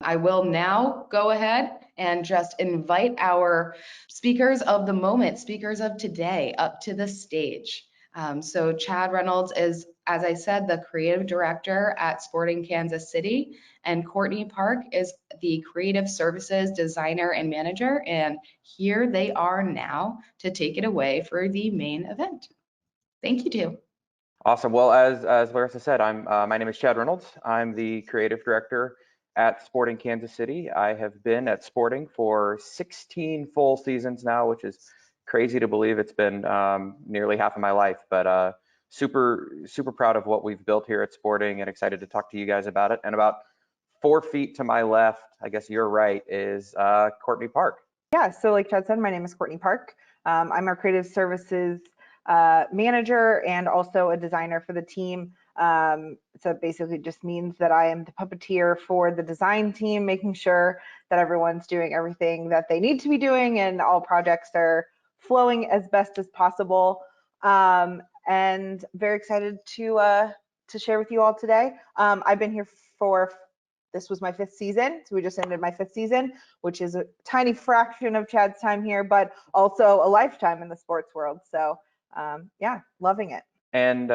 I will now go ahead and just invite our speakers of the moment, speakers of today, up to the stage. So Chad Reynolds is, as I said, the creative director at Sporting Kansas City, and Courtney Park is the creative services designer and manager. And here they are now to take it away for the main event. Thank you, two. Awesome. Well, as Larissa said, my name is Chad Reynolds. I'm the creative director at Sporting Kansas City. I have been at Sporting for 16 full seasons now, which is crazy to believe. It's been nearly half of my life, but super proud of what we've built here at Sporting and excited to talk to you guys about it. And about 4 feet to my left, I guess you're right, is Courtney Park. Yeah, so like Chad said, my name is Courtney Park. I'm our creative services manager and also a designer for the team. So it basically just means that I am the puppeteer for the design team, making sure that everyone's doing everything that they need to be doing and all projects are flowing as best as possible. And very excited to share with you all today. I've been here this was my 5th season, so we just ended my 5th season, which is a tiny fraction of Chad's time here, but also a lifetime in the sports world. So yeah, loving it. And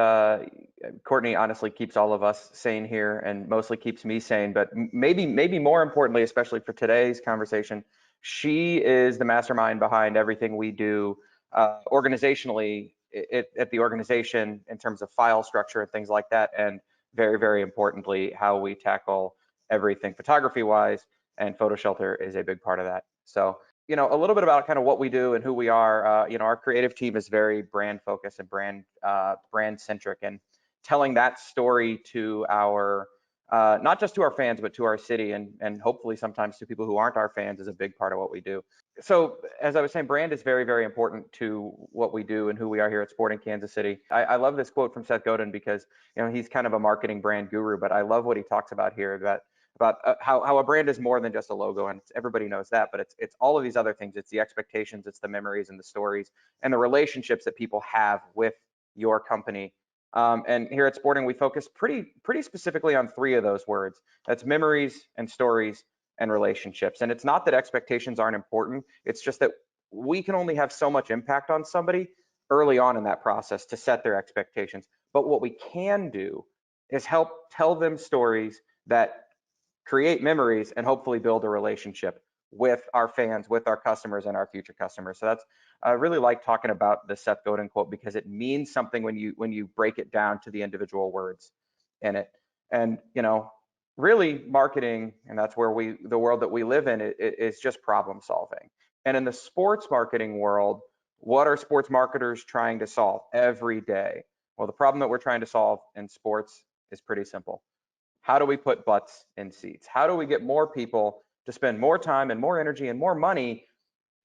Courtney honestly keeps all of us sane here and mostly keeps me sane, but maybe more importantly, especially for today's conversation, she is the mastermind behind everything we do organizationally at the organization in terms of file structure and things like that. And very importantly, how we tackle everything photography wise, and PhotoShelter is a big part of that. So a little bit about kind of what we do and who we are. Our creative team is very brand focused and brand centric, and telling that story to our not just to our fans, but to our city, and hopefully sometimes to people who aren't our fans, is a big part of what we do. So as I was saying, brand is very important to what we do and who we are here at Sporting Kansas City. I love this quote from Seth Godin because he's kind of a marketing brand guru, but I love what he talks about here, about how a brand is more than just a logo, and everybody knows that, but it's all of these other things. It's the expectations, it's the memories and the stories and the relationships that people have with your company. And here at Sporting, we focus pretty specifically on 3 of those words. That's memories and stories and relationships. And it's not that expectations aren't important. It's just that we can only have so much impact on somebody early on in that process to set their expectations. But what we can do is help tell them stories that create memories and hopefully build a relationship with our fans, with our customers, and our future customers. So that's, I really like talking about the Seth Godin quote because it means something when you break it down to the individual words in it. And really marketing, and that's where the world that we live in, is just problem solving. And in the sports marketing world, what are sports marketers trying to solve every day? Well, the problem that we're trying to solve in sports is pretty simple. How do we put butts in seats? How do we get more people to spend more time and more energy and more money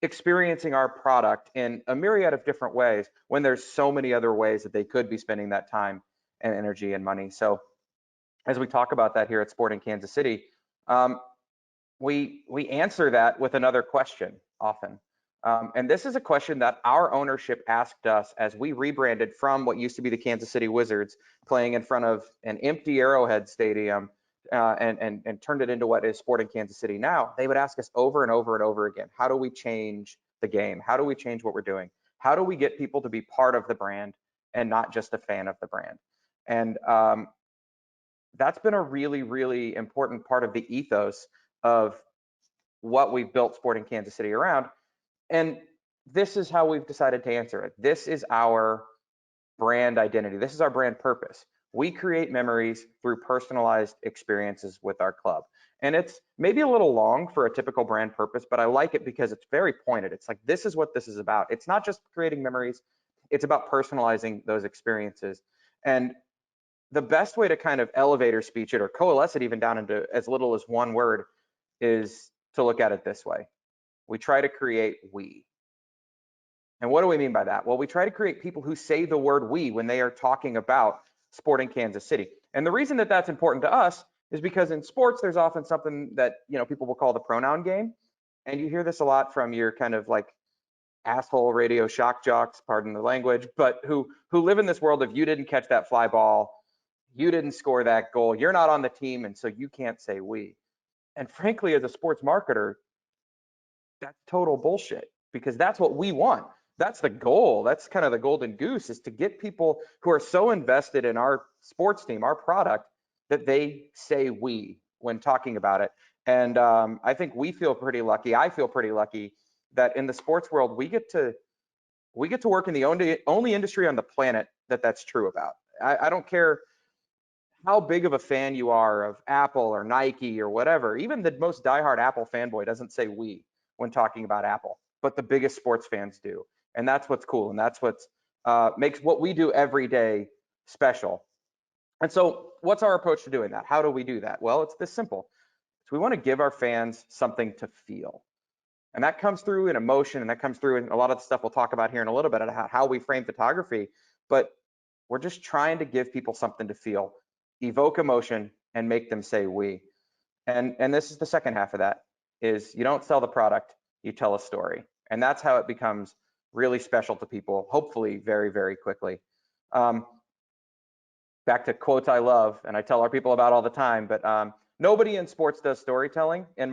experiencing our product in a myriad of different ways when there's so many other ways that they could be spending that time and energy and money? So as we talk about that here at Sporting Kansas City, we answer that with another question often. And this is a question that our ownership asked us as we rebranded from what used to be the Kansas City Wizards, playing in front of an empty Arrowhead Stadium, and turned it into what is Sporting Kansas City now. They would ask us over and over again, how do we change the game? How do we change what we're doing? How do we get people to be part of the brand and not just a fan of the brand? And that's been a really important part of the ethos of what we've built Sporting Kansas City around. And this is how we've decided to answer it. This is our brand identity. This is our brand purpose. We create memories through personalized experiences with our club. And it's maybe a little long for a typical brand purpose, but I like it because it's very pointed. It's like, this is what this is about. It's not just creating memories. It's about personalizing those experiences. And the best way to kind of elevator speech it or coalesce it even down into as little as one word is to look at it this way. We try to create we. And what do we mean by that? Well, we try to create people who say the word we when they are talking about Sporting Kansas City. And the reason that that's important to us is because in sports, there's often something that people will call the pronoun game. And you hear this a lot from your kind of like asshole radio shock jocks, pardon the language, but who live in this world of you didn't catch that fly ball, you didn't score that goal, you're not on the team, and so you can't say we. And frankly, as a sports marketer, that's total bullshit, because that's what we want. That's the goal. That's kind of the golden goose, is to get people who are so invested in our sports team, our product, that they say we when talking about it. And I think we feel pretty lucky. I feel pretty lucky that in the sports world, we get to work in the only industry on the planet that's true about. I don't care how big of a fan you are of Apple or Nike or whatever. Even the most diehard Apple fanboy doesn't say we when talking about Apple, but the biggest sports fans do. And that's what's cool. And that's what makes what we do every day special. And so what's our approach to doing that? How do we do that? Well, it's this simple. So we want to give our fans something to feel. And that comes through in emotion, and that comes through in a lot of the stuff we'll talk about here in a little bit, about how we frame photography. But we're just trying to give people something to feel, evoke emotion, and make them say we. And this is the second half of that, is you don't sell the product, you tell a story. And that's how it becomes really special to people, hopefully very, very quickly. Back to quotes I love and I tell our people about all the time, but nobody in sports does storytelling for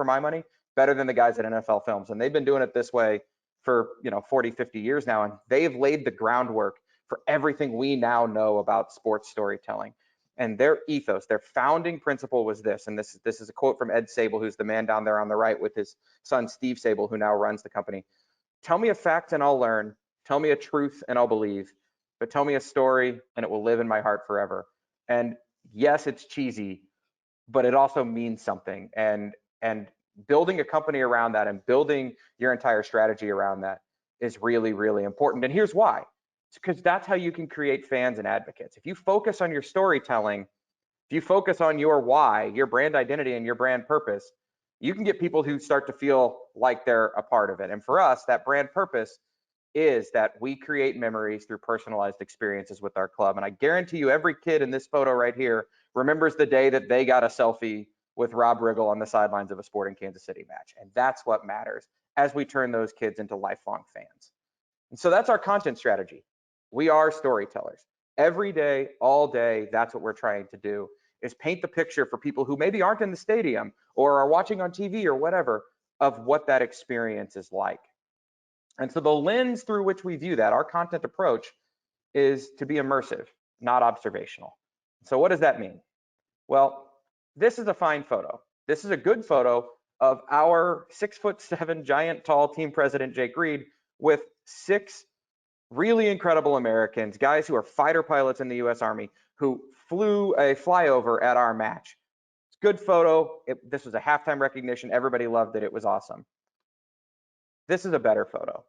my money better than the guys at NFL Films. And they've been doing it this way for 40, 50 years now, and they've laid the groundwork for everything we now know about sports storytelling. And their ethos, their founding principle was this, and this is a quote from Ed Sable, who's the man down there on the right with his son Steve Sable, who now runs the company. Tell me a fact and I'll learn. Tell me a truth and I'll believe. But tell me a story and it will live in my heart forever. And yes, it's cheesy, but it also means something. And building a company around that and building your entire strategy around that is really, really important. And here's why. It's because that's how you can create fans and advocates. If you focus on your storytelling, if you focus on your why, your brand identity and your brand purpose, you can get people who start to feel like they're a part of it. And for us, that brand purpose is that we create memories through personalized experiences with our club. And I guarantee you, every kid in this photo right here remembers the day that they got a selfie with Rob Riggle on the sidelines of a Sporting Kansas City match. And that's what matters as we turn those kids into lifelong fans. And so that's our content strategy. We are storytellers. Every day, all day, that's what we're trying to do, is paint the picture for people who maybe aren't in the stadium or are watching on TV or whatever, of what that experience is like. And so the lens through which we view that, our content approach, is to be immersive, not observational. So what does that mean? Well, this is a fine photo. This is a good photo of our 6'7" giant tall team president, Jake Reed, with 6 really incredible Americans, guys who are fighter pilots in the US Army, who flew a flyover at our match. It's a good photo. This was a halftime recognition. Everybody loved it. It was awesome. This is a better photo.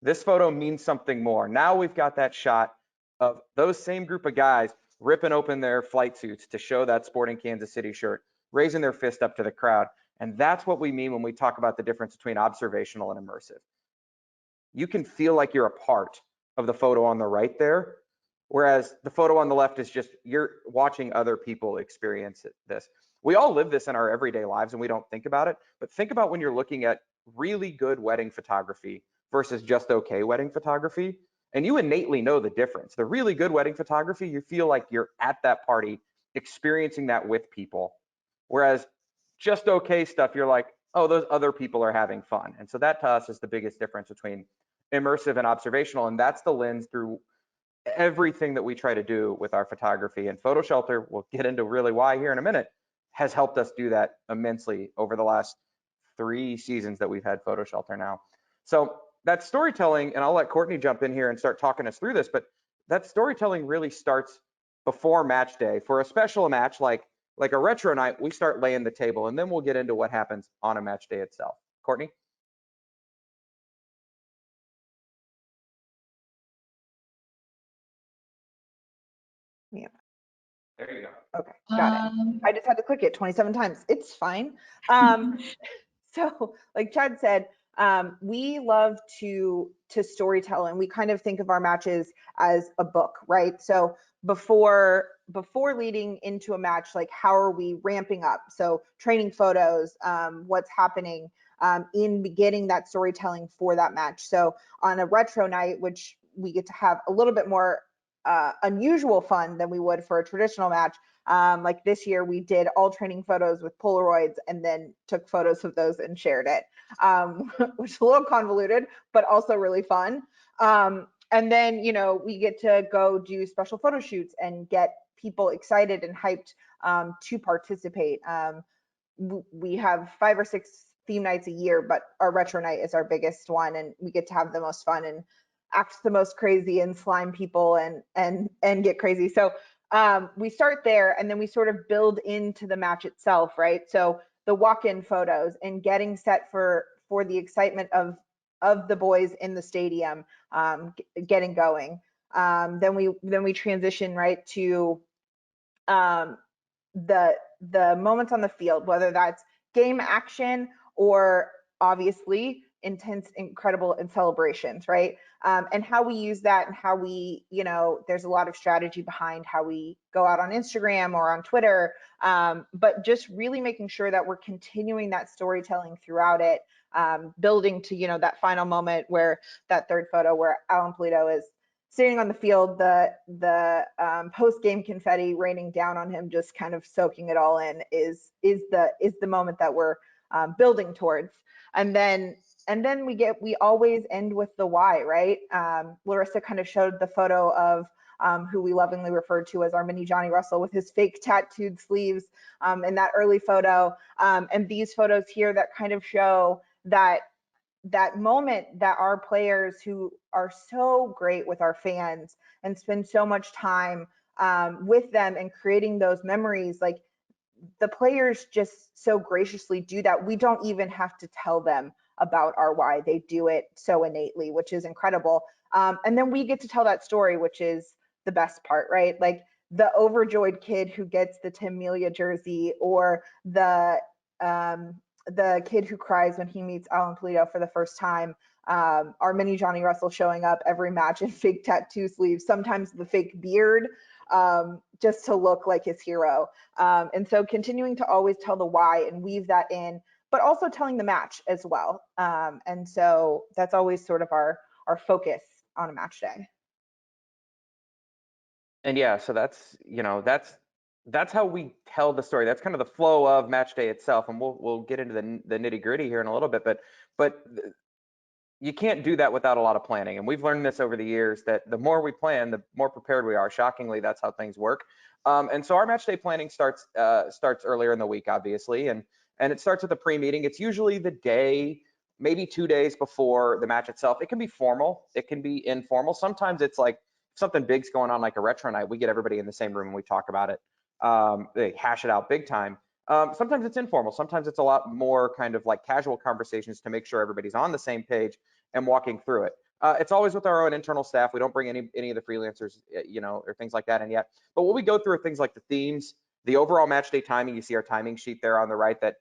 This photo means something more. Now we've got that shot of those same group of guys ripping open their flight suits to show that Sporting Kansas City shirt, raising their fist up to the crowd. And that's what we mean when we talk about the difference between observational and immersive. You can feel like you're a part of the photo on the right there, whereas the photo on the left is just you're watching other people experience this. We all live this in our everyday lives and we don't think about it, but think about when you're looking at really good wedding photography versus just okay wedding photography, and you innately know the difference. The really good wedding photography, you feel like you're at that party experiencing that with people, whereas just okay stuff, you're like, oh, those other people are having fun. And so that to us is the biggest difference between immersive and observational, and that's the lens through everything that we try to do with our photography. And PhotoShelter, we'll get into really why here in a minute, has helped us do that immensely over the last 3 seasons that we've had PhotoShelter now. So that storytelling, and I'll let Courtney jump in here and start talking us through this, but that storytelling really starts before match day. For a special match like a retro night, we start laying the table, and then we'll get into what happens on a match day itself. Courtney? Yeah. There you go. Okay, got it. I just had to click it 27 times. It's fine. So like Chad said, we love to storytell, and we kind of think of our matches as a book, right? So before leading into a match, like how are we ramping up? So training photos, what's happening in getting that storytelling for that match. So on a retro night, which we get to have a little bit more unusual fun than we would for a traditional match. Like this year, we did all training photos with Polaroids and then took photos of those and shared it, which is a little convoluted, but also really fun. And then, you know, we get to go do special photo shoots and get people excited and hyped to participate. We have 5 or 6 theme nights a year, but our retro night is our biggest one, and we get to have the most fun and act the most crazy and slime people and get crazy. So we start there, and then we sort of build into the match itself, right? So the walk-in photos and getting set for the excitement of the boys in the stadium, getting going. Then we transition right to the moments on the field, whether that's game action or obviously intense, incredible, and celebrations, right? And how we use that and how we, you know, there's a lot of strategy behind how we go out on Instagram or on Twitter, but just really making sure that we're continuing that storytelling throughout it, building to, you know, that final moment where that third photo where Alan Polito is sitting on the field, the post-game confetti raining down on him, just kind of soaking it all in, is the moment that we're building towards. And then we always end with the why, right? Larissa kind of showed the photo of who we lovingly referred to as our mini Johnny Russell with his fake tattooed sleeves in that early photo. And these photos here that kind of show that moment that our players who are so great with our fans and spend so much time with them and creating those memories, like the players just so graciously do that. We don't even have to tell them about our why. They do it so innately, which is incredible. And then we get to tell that story, which is the best part, right? Like the overjoyed kid who gets the Tim Melia jersey, or the kid who cries when he meets Alan Polito for the first time. Our mini Johnny Russell showing up every match in fake tattoo sleeves, sometimes the fake beard, just to look like his hero. And so continuing to always tell the why and weave that in, but also telling the match as well. And so that's always sort of our focus on a match day. And yeah, so that's, you know, that's how we tell the story. That's kind of the flow of match day itself, and we'll get into the nitty gritty here in a little bit. But you can't do that without a lot of planning, and we've learned this over the years that the more we plan, the more prepared we are. Shockingly, that's how things work. And so our match day planning starts earlier in the week, obviously, and it starts with a pre-meeting. It's usually the day, maybe 2 days before the match itself. It can be formal, it can be informal. Sometimes it's like something big's going on, like a retro night. We get everybody in the same room and we talk about it. They hash it out big time. Sometimes it's informal. Sometimes it's a lot more kind of like casual conversations to make sure everybody's on the same page and walking through it. It's always with our own internal staff. We don't bring any of the freelancers, you know, or things like that in yet. But what we go through are things like the themes, the overall match day timing. You see our timing sheet there on the right. That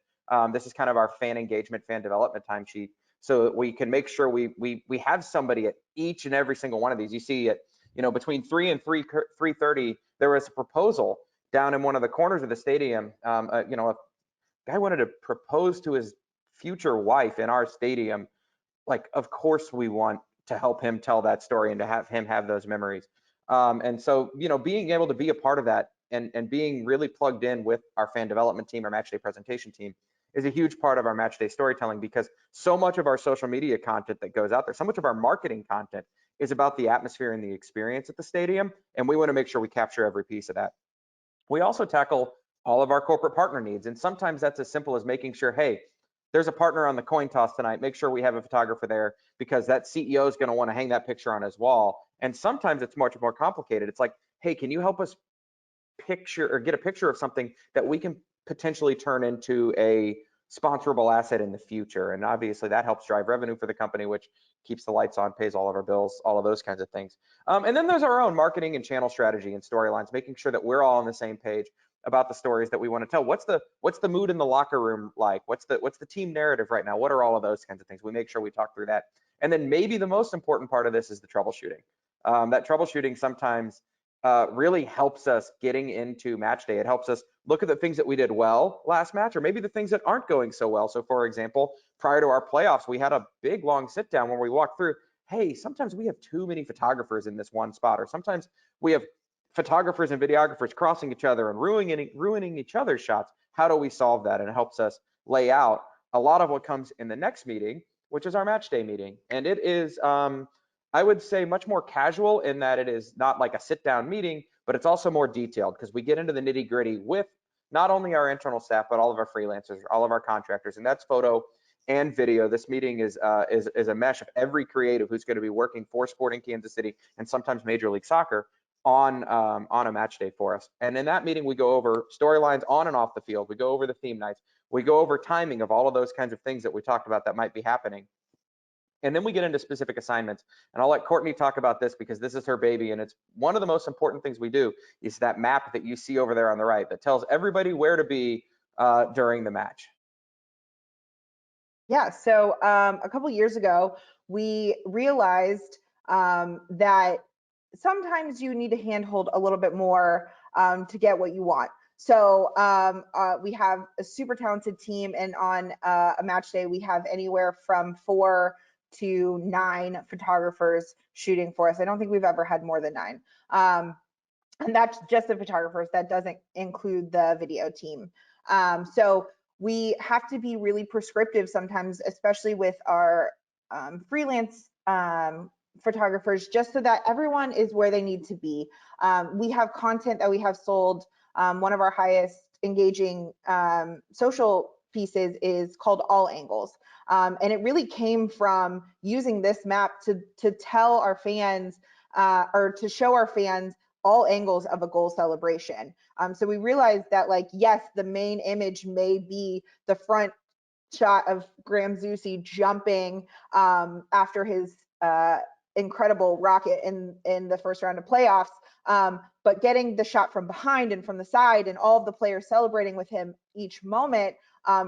this is kind of our fan engagement, fan development time sheet, so that we can make sure we have somebody at each and every single one of these. You see it, you know, between 3 and 3:30, there was a proposal down in one of the corners of the stadium. You know, a guy wanted to propose to his future wife in our stadium. Like, of course we want to help him tell that story and to have him have those memories. And so, you know, being able to be a part of that and being really plugged in with our fan development team, our match day presentation team, is a huge part of our match day storytelling, because so much of our social media content that goes out there, so much of our marketing content is about the atmosphere and the experience at the stadium. And we want to make sure we capture every piece of that. We also tackle all of our corporate partner needs. And sometimes that's as simple as making sure, hey, there's a partner on the coin toss tonight. Make sure we have a photographer there, because that CEO is going to want to hang that picture on his wall. And sometimes it's much more complicated. It's like, hey, can you help us picture or get a picture of something that we can potentially turn into a sponsorable asset in the future? And obviously that helps drive revenue for the company, which keeps the lights on, pays all of our bills, all of those kinds of things. And then there's our own marketing and channel strategy and storylines, making sure that we're all on the same page about the stories that we want to tell. What's the mood in the locker room like? What's the team narrative right now? What are all of those kinds of things? We make sure we talk through that. And then maybe the most important part of this is the troubleshooting. That troubleshooting sometimes really helps us getting into match day. It helps us look at the things that we did well last match, or maybe the things that aren't going so well. So for example, prior to our playoffs, we had a big long sit down where we walked through, hey, sometimes we have too many photographers in this one spot, or sometimes we have photographers and videographers crossing each other and ruining each other's shots. How do we solve that? And it helps us lay out a lot of what comes in the next meeting, which is our match day meeting. And it is, I would say, much more casual in that it is not like a sit down meeting, but it's also more detailed because we get into the nitty gritty with not only our internal staff, but all of our freelancers, all of our contractors, and that's photo and video. This meeting is a mesh of every creative who's going to be working for Sporting Kansas City and sometimes Major League Soccer on a match day for us. And in that meeting, we go over storylines on and off the field. We go over the theme nights. We go over timing of all of those kinds of things that we talked about that might be happening. And then we get into specific assignments. And I'll let Courtney talk about this because this is her baby. And it's one of the most important things we do is that map that you see over there on the right that tells everybody where to be during the match. Yeah, so a couple years ago, we realized that sometimes you need to handhold a little bit more to get what you want. So we have a super talented team, and on a match day, we have anywhere from 4 to 9 photographers shooting for us. I don't think we've ever had more than 9. And that's just the photographers. That doesn't include the video team. So we have to be really prescriptive sometimes, especially with our freelance photographers, just so that everyone is where they need to be. We have content that we have sold. One of our highest engaging social pieces is called All Angles. And it really came from using this map to tell our fans or to show our fans all angles of a goal celebration. So we realized that, like, yes, the main image may be the front shot of Graham Zusi jumping after his incredible rocket in the first round of playoffs, but getting the shot from behind and from the side and all of the players celebrating with him each moment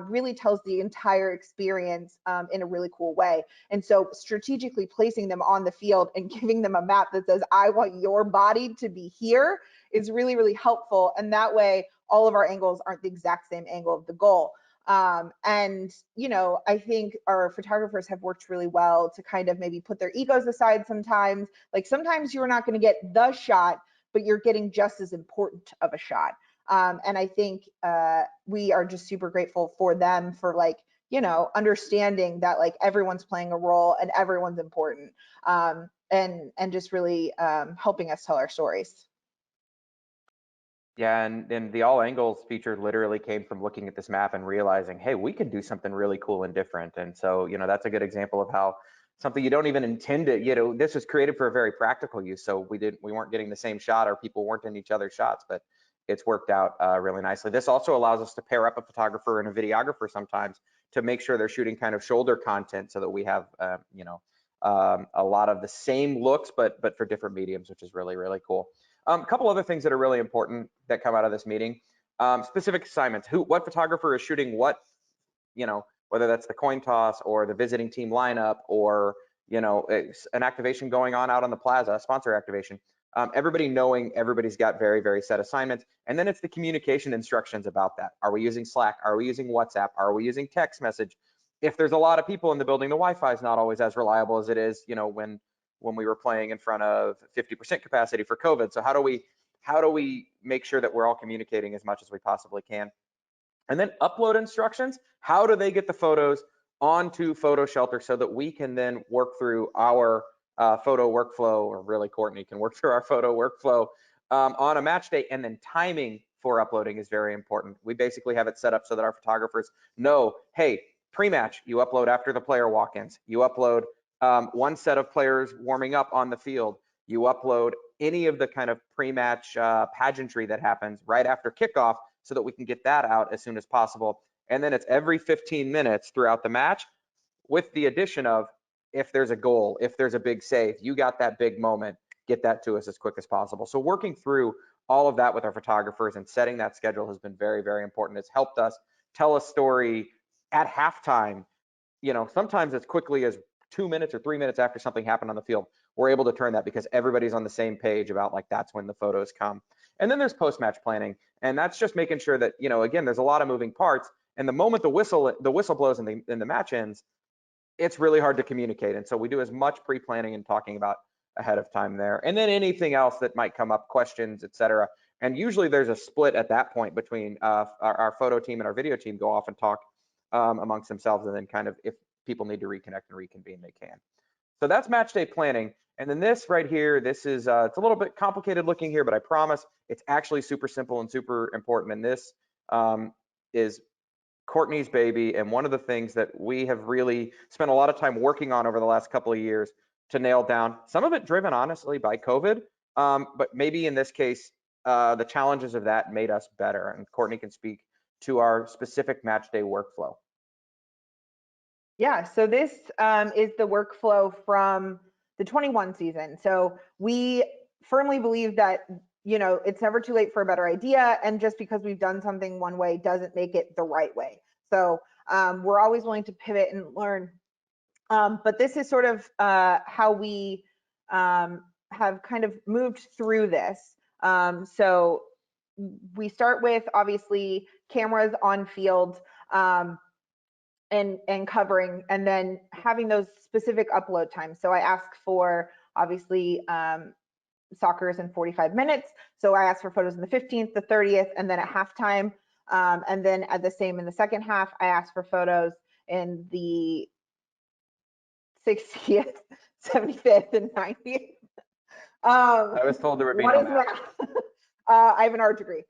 really tells the entire experience in a really cool way. And so strategically placing them on the field and giving them a map that says, I want your body to be here, is really, really helpful. And that way, all of our angles aren't the exact same angle of the goal. And, you know, I think our photographers have worked really well to kind of maybe put their egos aside sometimes. Like, sometimes you're not going to get the shot, but you're getting just as important of a shot. And I think we are just super grateful for them for, like, you know, understanding that, like, everyone's playing a role and everyone's important, and just really helping us tell our stories. Yeah, and the all angles feature literally came from looking at this map and realizing, hey, we can do something really cool and different. And so, you know, that's a good example of how something you don't even intend to, you know, this was created for a very practical use. So we weren't getting the same shot, or people weren't in each other's shots, but it's worked out really nicely. This also allows us to pair up a photographer and a videographer sometimes to make sure they're shooting kind of shoulder content so that we have, you know, a lot of the same looks, but for different mediums, which is really, really cool. A couple other things that are really important that come out of this meeting. Specific assignments. What photographer is shooting what, you know, whether that's the coin toss or the visiting team lineup, or, you know, an activation going on out on the plaza, sponsor activation. Everybody knowing everybody's got very, very set assignments. And then it's the communication instructions about that. Are we using Slack? Are we using WhatsApp? Are we using text message? If there's a lot of people in the building, the Wi-Fi is not always as reliable as it is, you know, when we were playing in front of 50% capacity for COVID. So how do we make sure that we're all communicating as much as we possibly can? And then upload instructions. How do they get the photos onto PhotoShelter so that we can then work through our photo workflow, or really Courtney can work through our photo workflow on a match day? And then timing for uploading is very important. We basically have it set up so that our photographers know, hey, pre-match, you upload after the player walk-ins. You upload one set of players warming up on the field. You upload any of the kind of pre-match pageantry that happens right after kickoff so that we can get that out as soon as possible. And then it's every 15 minutes throughout the match, with the addition of, if there's a goal, if there's a big save, you got that big moment, get that to us as quick as possible. So working through all of that with our photographers and setting that schedule has been very, very important. It's helped us tell a story at halftime, you know, sometimes as quickly as 2 minutes or 3 minutes after something happened on the field. We're able to turn that because everybody's on the same page about, like, that's when the photos come. And then there's post-match planning, and that's just making sure that, you know, again, there's a lot of moving parts, and the moment the whistle blows and the match ends, it's really hard to communicate. And so we do as much pre-planning and talking about ahead of time there. And then anything else that might come up, questions, et cetera. And usually there's a split at that point between our photo team and our video team go off and talk amongst themselves, and then kind of if people need to reconnect and reconvene, they can. So that's match day planning. And then this right here, this is, it's a little bit complicated looking here, but I promise it's actually super simple and super important. And this is Courtney's baby, and one of the things that we have really spent a lot of time working on over the last couple of years to nail down, some of it driven honestly by COVID, but maybe in this case, the challenges of that made us better. And Courtney can speak to our specific match day workflow. Yeah, so this is the workflow from the 21 season. So we firmly believe that, you know, it's never too late for a better idea, and just because we've done something one way doesn't make it the right way. So we're always willing to pivot and learn. But this is sort of how we have kind of moved through this. So we start with obviously cameras on field. And covering, and then having those specific upload times. So I ask for obviously soccer is in 45 minutes. So I ask for photos in the 15th, the 30th, and then at halftime. And then at the same in the second half, I ask for photos in the 60th, 75th, and 90th. I was told there would be no math. I have an art degree.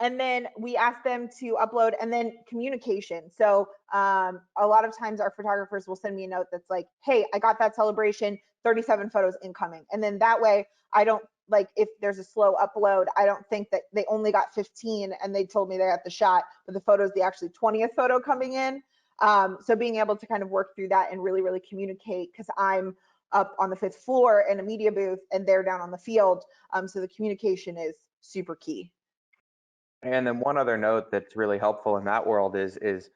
And then we ask them to upload, and then communication. So a lot of times our photographers will send me a note that's like, hey, I got that celebration, 37 photos incoming. And then that way I don't, like, if there's a slow upload, I don't think that they only got 15 and they told me they got the shot, but the photo is the actually 20th photo coming in. So being able to kind of work through that and really, really communicate, because I'm up on the 5th floor in a media booth and they're down on the field. So the communication is super key. And then one other note that's really helpful in that world is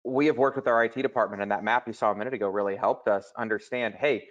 we have worked with our IT department, and that map you saw a minute ago really helped us understand, hey,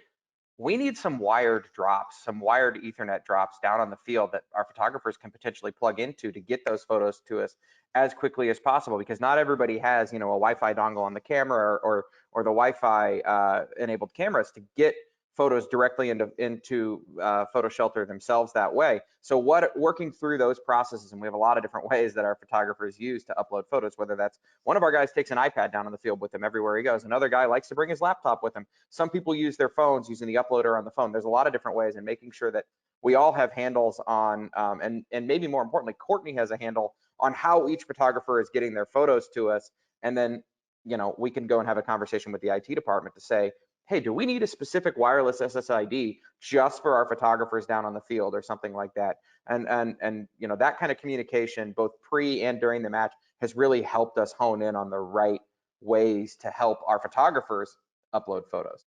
we need some wired drops, some wired Ethernet drops down on the field that our photographers can potentially plug into to get those photos to us as quickly as possible, because not everybody has, you know, a Wi-Fi dongle on the camera or the Wi-Fi enabled cameras to get photos directly into PhotoShelter themselves that way. So working through those processes, and we have a lot of different ways that our photographers use to upload photos, whether that's one of our guys takes an iPad down on the field with him everywhere he goes. Another guy likes to bring his laptop with him. Some people use their phones using the uploader on the phone. There's a lot of different ways, and making sure that we all have handles on, and maybe more importantly, Courtney has a handle on how each photographer is getting their photos to us. And then, you know, we can go and have a conversation with the IT department to say, hey, do we need a specific wireless SSID just for our photographers down on the field or something like that? And you know, that kind of communication, both pre and during the match, has really helped us hone in on the right ways to help our photographers upload photos.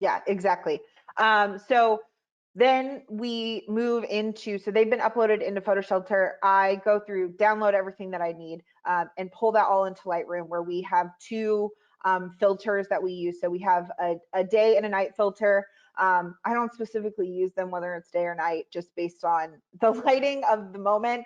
Yeah, exactly. So then we move into, so they've been uploaded into PhotoShelter. I go through, download everything that I need, and pull that all into Lightroom, where we have two filters that we use. So we have a day and a night filter. I don't specifically use them whether it's day or night, just based on the lighting of the moment.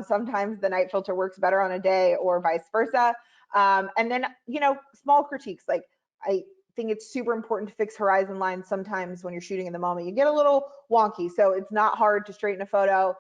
Sometimes the night filter works better on a day, or vice versa. And then, you know, small critiques, like I think it's super important to fix horizon lines. Sometimes when you're shooting in the moment, you get a little wonky. So it's not hard to straighten a photo,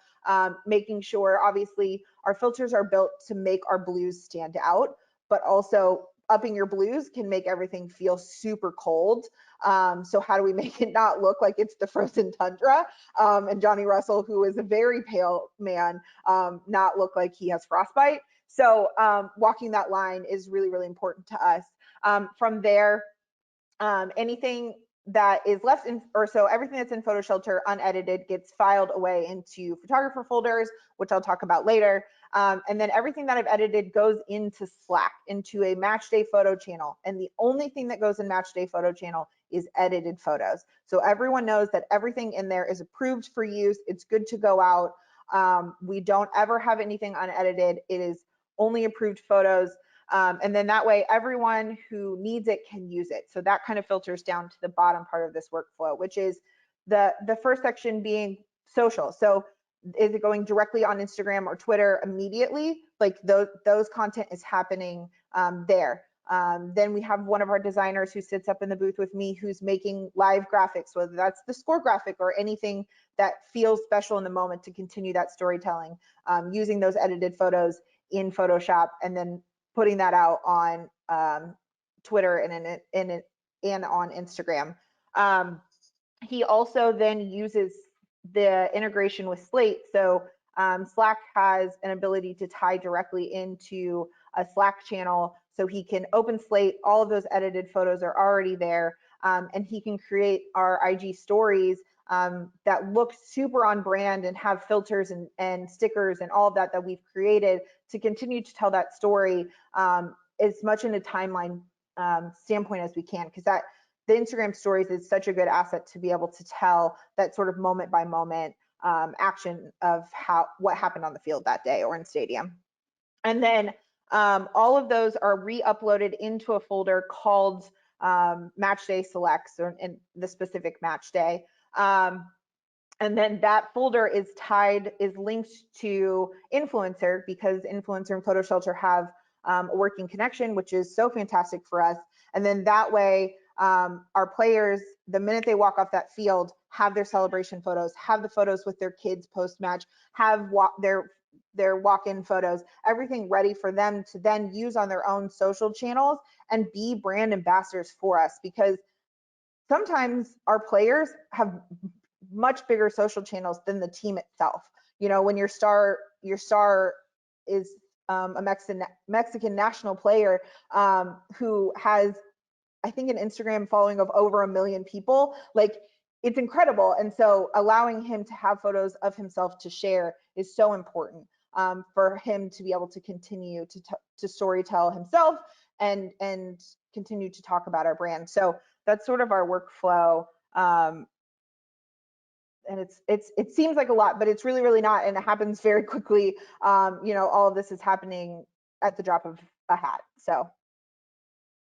making sure, obviously, our filters are built to make our blues stand out, but also upping your blues can make everything feel super cold. So how do we make it not look like it's the frozen tundra? And Johnny Russell, who is a very pale man, not look like he has frostbite. So walking that line is really, really important to us. From there, anything that is left in, or so everything that's in PhotoShelter unedited gets filed away into photographer folders, which I'll talk about later. And then everything that I've edited goes into Slack, into a match day photo channel. And the only thing that goes in match day photo channel is edited photos. So everyone knows that everything in there is approved for use. It's good to go out. We don't ever have anything unedited. It is only approved photos. And then that way everyone who needs it can use it. So that kind of filters down to the bottom part of this workflow, which is the first section being social. So is it going directly on Instagram or Twitter immediately? Like those content is happening there. Then we have one of our designers who sits up in the booth with me who's making live graphics, whether that's the score graphic or anything that feels special in the moment to continue that storytelling, using those edited photos in Photoshop and then putting that out on Twitter and on Instagram. He also then uses the integration with Slate. So Slack has an ability to tie directly into a Slack channel, so he can open Slate, all of those edited photos are already there, and he can create our IG stories that look super on brand and have filters and stickers and all of that we've created to continue to tell that story as much in a timeline standpoint as we can, because the Instagram stories is such a good asset to be able to tell that sort of moment by moment action of what happened on the field that day or in stadium. And then all of those are re-uploaded into a folder called Match Day Selects, or in the specific match day. And then that folder is linked to Influencer, because Influencer and PhotoShelter have a working connection, which is so fantastic for us. And then that way, our players, the minute they walk off that field, have their celebration photos, have the photos with their kids post-match, have their walk-in photos, everything ready for them to then use on their own social channels and be brand ambassadors for us, because sometimes our players have much bigger social channels than the team itself. You know, when your star is a Mexican national player who has, I think, an Instagram following of over 1 million people, like, it's incredible. And so allowing him to have photos of himself to share is so important for him to be able to continue to storytell himself and continue to talk about our brand. So that's sort of our workflow. And it seems like a lot, but it's really, really not. And it happens very quickly. You know, all of this is happening at the drop of a hat. So.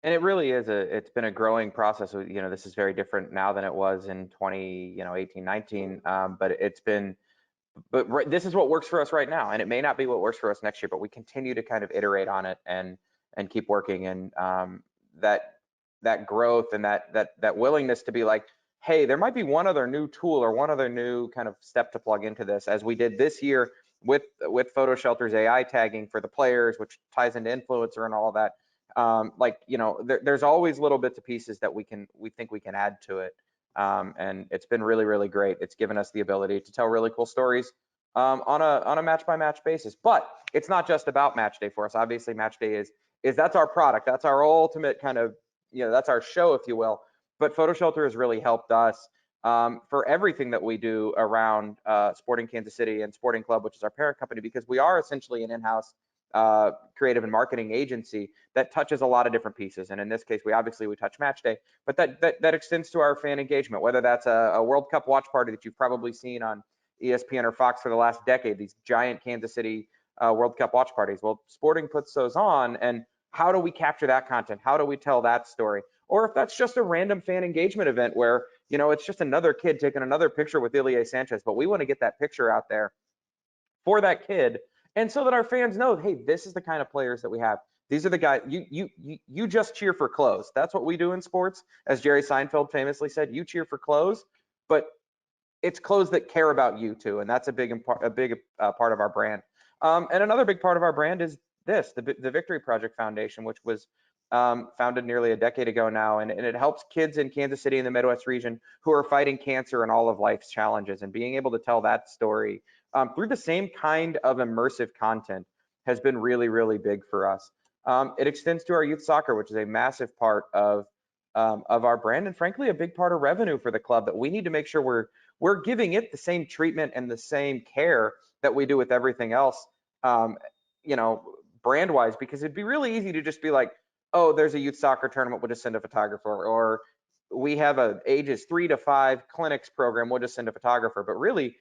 And it really is it's been a growing process. You know, this is very different now than it was in 18, 19. But this is what works for us right now. And it may not be what works for us next year, but we continue to kind of iterate on it and keep working. And that growth and that willingness to be like, hey, there might be one other new tool or one other new kind of step to plug into this, as we did this year with PhotoShelter's AI tagging for the players, which ties into influencer and all of that. Like, you know, there's always little bits of pieces that we think we can add to it. And it's been really, really great. It's given us the ability to tell really cool stories on a match by match basis. But it's not just about match day for us. Obviously, match day is that's our product. That's our ultimate kind of, you know, that's our show, if you will. But PhotoShelter has really helped us for everything that we do around Sporting Kansas City and Sporting Club, which is our parent company, because we are essentially an in-house creative and marketing agency that touches a lot of different pieces. And in this case, we touch match day, but that extends to our fan engagement, whether that's a World Cup watch party that you've probably seen on ESPN or Fox for the last decade, these giant Kansas City World Cup watch parties. Well, Sporting puts those on, and how do we capture that content? How do we tell that story? Or if that's just a random fan engagement event where, you know, it's just another kid taking another picture with Ilie Sanchez, but we want to get that picture out there for that kid, and so that our fans know, hey, this is the kind of players that we have. These are the guys. You just cheer for clothes. That's what we do in sports. As Jerry Seinfeld famously said, you cheer for clothes, but it's clothes that care about you too, and that's a big part of our brand. And another big part of our brand is the Victory Project Foundation, which was founded nearly a decade ago now, and it helps kids in Kansas City and the Midwest region who are fighting cancer and all of life's challenges, and being able to tell that story through the same kind of immersive content has been really, really big for us. It extends to our youth soccer, which is a massive part of our brand, and frankly, a big part of revenue for the club that we need to make sure we're giving it the same treatment and the same care that we do with everything else, you know, brand-wise, because it'd be really easy to just be like, oh, there's a youth soccer tournament, we'll just send a photographer, or we have a ages 3 to 5 clinics program, we'll just send a photographer. But really,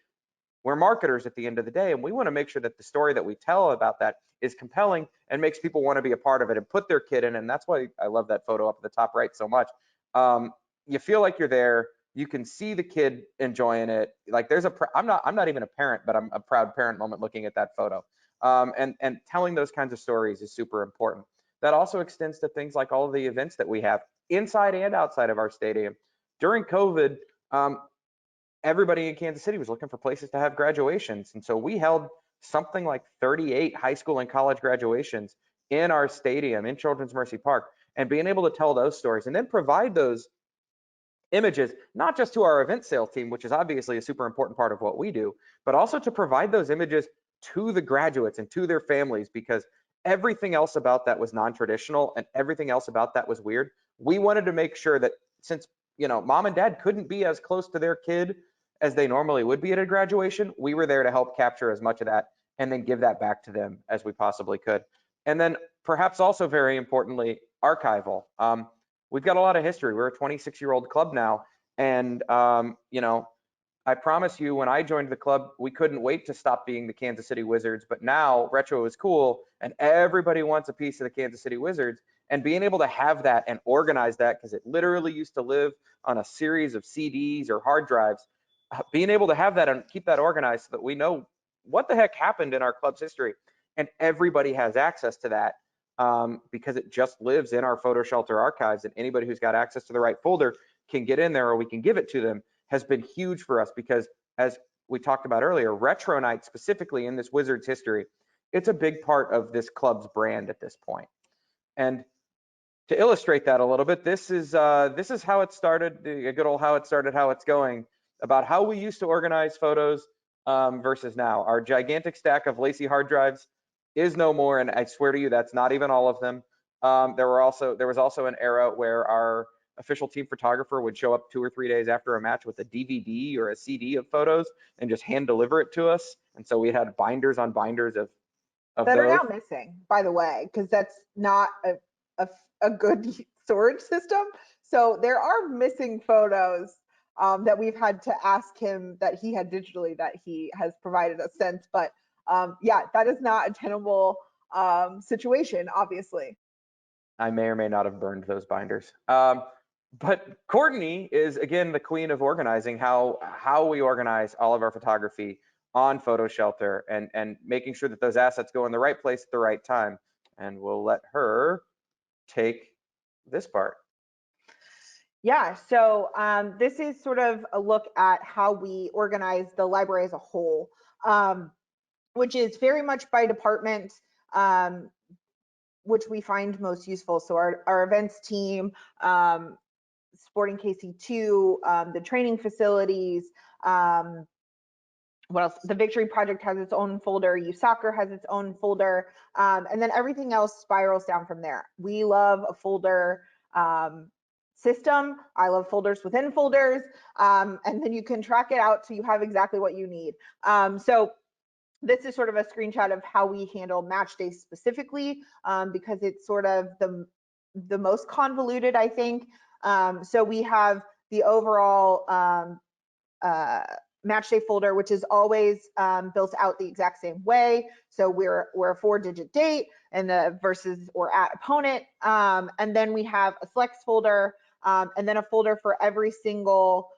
we're marketers at the end of the day, and we want to make sure that the story that we tell about that is compelling and makes people want to be a part of it and put their kid in. And that's why I love that photo up at the top right so much. You feel like you're there. You can see the kid enjoying it. Like there's I'm not even a parent, but I'm a proud parent moment looking at that photo. And telling those kinds of stories is super important. That also extends to things like all of the events that we have inside and outside of our stadium. During COVID, everybody in Kansas City was looking for places to have graduations. And so we held something like 38 high school and college graduations in our stadium in Children's Mercy Park, and being able to tell those stories and then provide those images, not just to our event sales team, which is obviously a super important part of what we do, but also to provide those images to the graduates and to their families, because everything else about that was non-traditional and everything else about that was weird. We wanted to make sure that since, you know, mom and dad couldn't be as close to their kid as they normally would be at a graduation, we were there to help capture as much of that and then give that back to them as we possibly could. And then perhaps also very importantly, Archival. We've got a lot of history. We're a 26-year-old club now. And, you know, I promise you, when I joined the club, we couldn't wait to stop being the Kansas City Wizards. But now retro is cool and everybody wants a piece of the Kansas City Wizards. And being able to have that and organize that, because it literally used to live on a series of CDs or hard drives, being able to have that and keep that organized so that we know what the heck happened in our club's history. And everybody has access to that. Because it just lives in our PhotoShelter archives, and anybody who's got access to the right folder can get in there, or we can give it to them, has been huge for us. Because as we talked about earlier, Retro Night specifically in this Wizards history, it's a big part of this club's brand at this point. And to illustrate that a little bit, this is how it started, a good old how it started, how it's going, about how we used to organize photos versus now. Our gigantic stack of Lacy hard drives is no more, and I swear to you, that's not even all of them. There was also an era where our official team photographer would show up 2 or 3 days after a match with a DVD or a CD of photos and just hand deliver it to us. And so we had binders on binders of that are those. now missing, by the way, because that's not a good storage system. So there are missing photos that we've had to ask him that he had digitally that he has provided us since. But yeah, that is not a tenable situation, obviously. I may or may not have burned those binders. But Courtney is, again, the queen of organizing how we organize all of our photography on PhotoShelter and making sure that those assets go in the right place at the right time. And we'll let her take this part. Yeah, so this is sort of a look at how we organize the library as a whole, which is very much by department, which we find most useful. So our events team, Sporting KC2, the training facilities, what else? The Victory Project has its own folder, Youth Soccer has its own folder, and then everything else spirals down from there. We love a folder system. I love folders within folders, and then you can track it out so you have exactly what you need. So this is sort of a screenshot of how we handle match day specifically, because it's sort of the most convoluted, I think. So we have the overall match day folder, which is always built out the exact same way. So we're a 4-digit date and the versus or at opponent. And then we have a selects folder, and then a folder for every single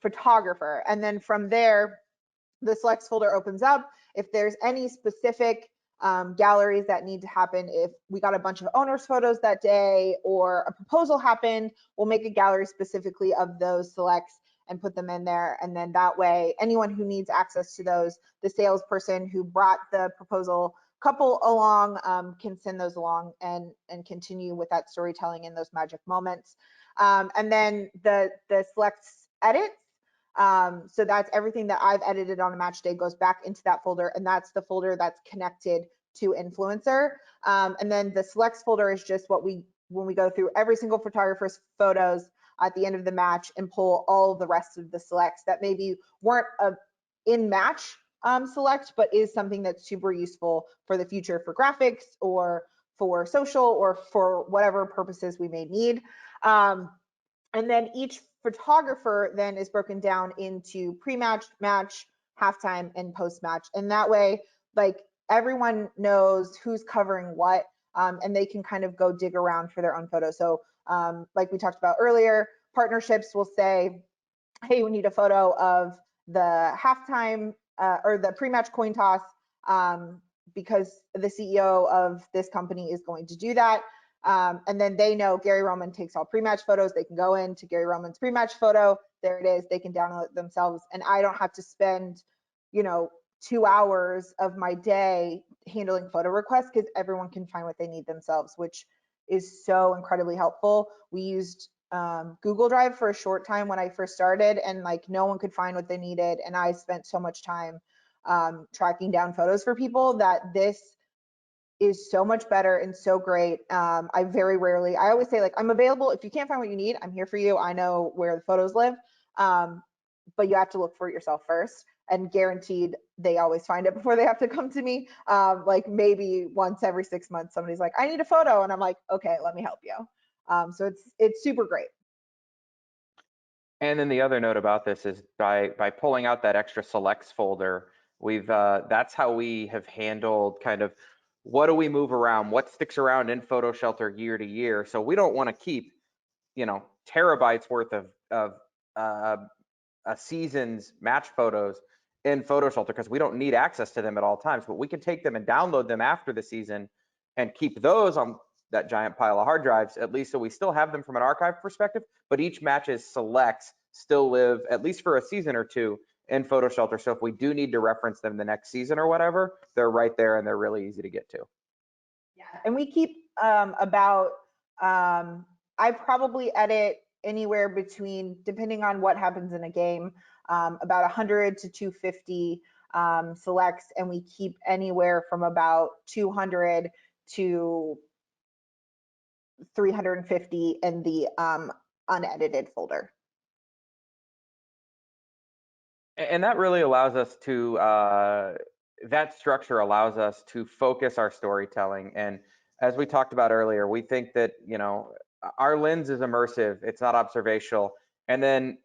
photographer. And then from there, the selects folder opens up. If there's any specific galleries that need to happen, if we got a bunch of owners photos that day or a proposal happened, we'll make a gallery specifically of those selects and put them in there. And then that way, anyone who needs access to those, the salesperson who brought the proposal couple along can send those along and continue with that storytelling in those magic moments. And then the selects edits. So that's everything that I've edited on a match day goes back into that folder, and that's the folder that's connected to influencer. And then the selects folder is just what when we go through every single photographer's photos at the end of the match and pull all of the rest of the selects that maybe weren't in match select, but is something that's super useful for the future for graphics or for social or for whatever purposes we may need. And then each photographer then is broken down into pre-match, match, halftime, and post-match. And that way, like, everyone knows who's covering what, and they can kind of go dig around for their own photos. So like we talked about earlier, partnerships will say, hey, we need a photo of the halftime or the pre-match coin toss because the CEO of this company is going to do that. And then they know Gary Roman takes all pre-match photos. They can go into Gary Roman's pre-match photo. There it is. They can download it themselves. And I don't have to spend, 2 hours of my day handling photo requests because everyone can find what they need themselves, which is so incredibly helpful. We used Google Drive for a short time when I first started, and like no one could find what they needed. And I spent so much time tracking down photos for people that this is so much better and so great. I always say, like, I'm available. If you can't find what you need, I'm here for you. I know where the photos live. But you have to look for it yourself first, and guaranteed they always find it before they have to come to me. Like maybe once every 6 months, somebody's like, I need a photo. And I'm like, okay, let me help you. So it's super great. And then the other note about this is by pulling out that extra selects folder, that's how we have handled kind of what do we move around, what sticks around in PhotoShelter year to year. So we don't want to keep, terabytes worth of a season's match photos in PhotoShelter because we don't need access to them at all times, but we can take them and download them after the season and keep those on that giant pile of hard drives, at least so we still have them from an archive perspective, but each match's selects still live, at least for a season or two, in PhotoShelter. So if we do need to reference them the next season or whatever, they're right there and they're really easy to get to. Yeah, and we keep I probably edit anywhere between, depending on what happens in a game, about 100 to 250 selects, and we keep anywhere from about 200 to 350 in the unedited folder. And that really allows us to, that structure allows us to focus our storytelling. And as we talked about earlier, we think that, our lens is immersive, it's not observational. And then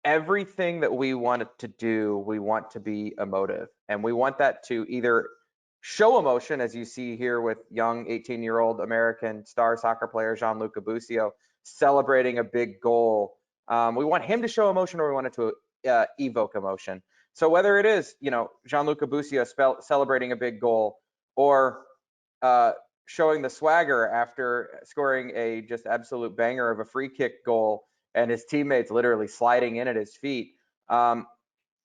everything that we want to do, we want to be emotive. And we want that to either show emotion, as you see here with young 18-year-old American star soccer player Gianluca Busio celebrating a big goal. We want him to show emotion, or we want it to evoke emotion. So whether it is, Gianluca Busio celebrating a big goal, or showing the swagger after scoring a just absolute banger of a free kick goal and his teammates literally sliding in at his feet.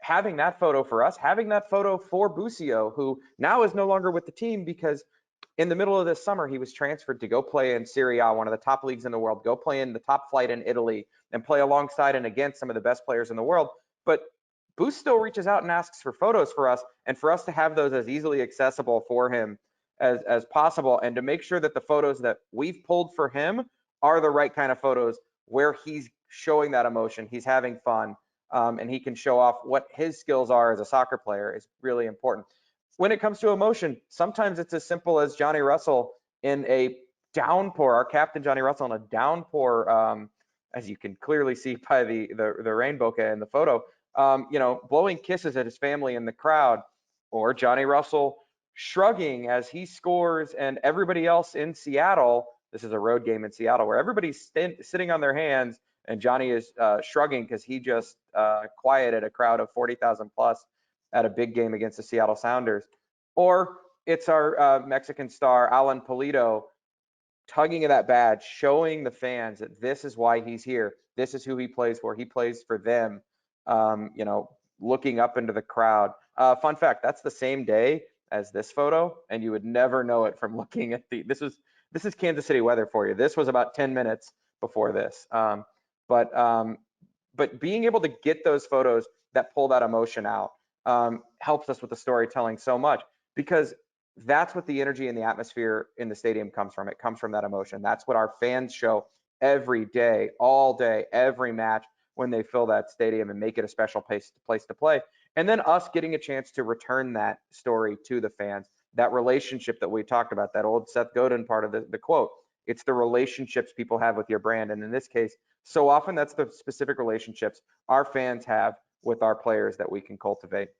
Having that photo for us, having that photo for Busio, who now is no longer with the team because in the middle of this summer, he was transferred to go play in Serie A, one of the top leagues in the world, go play in the top flight in Italy and play alongside and against some of the best players in the world. But Boost still reaches out and asks for photos for us, and for us to have those as easily accessible for him as possible, and to make sure that the photos that we've pulled for him are the right kind of photos where he's showing that emotion, he's having fun, and he can show off what his skills are as a soccer player is really important. When it comes to emotion, sometimes it's as simple as Johnny Russell in a downpour, our captain Johnny Russell in a downpour, as you can clearly see by the rain bokeh in the photo, blowing kisses at his family in the crowd, or Johnny Russell shrugging as he scores and everybody else in Seattle, this is a road game in Seattle, where everybody's sitting on their hands and Johnny is shrugging because he just quieted a crowd of 40,000 plus at a big game against the Seattle Sounders. Or it's our Mexican star, Alan Pulido, tugging at that badge, showing the fans that this is why he's here. This is who he plays for. He plays for them, looking up into the crowd. Fun fact, that's the same day as this photo, and you would never know it from looking at this is Kansas City weather for you. This was about 10 minutes before this. But being able to get those photos that pull that emotion out helps us with the storytelling so much, because that's what the energy and the atmosphere in the stadium comes from. It comes from that emotion. That's what our fans show every day, all day, every match, when they fill that stadium and make it a special place to play. And then us getting a chance to return that story to the fans, that relationship that we talked about, that old Seth Godin part of the quote. It's the relationships people have with your brand. And in this case, so often that's the specific relationships our fans have with our players that we can cultivate.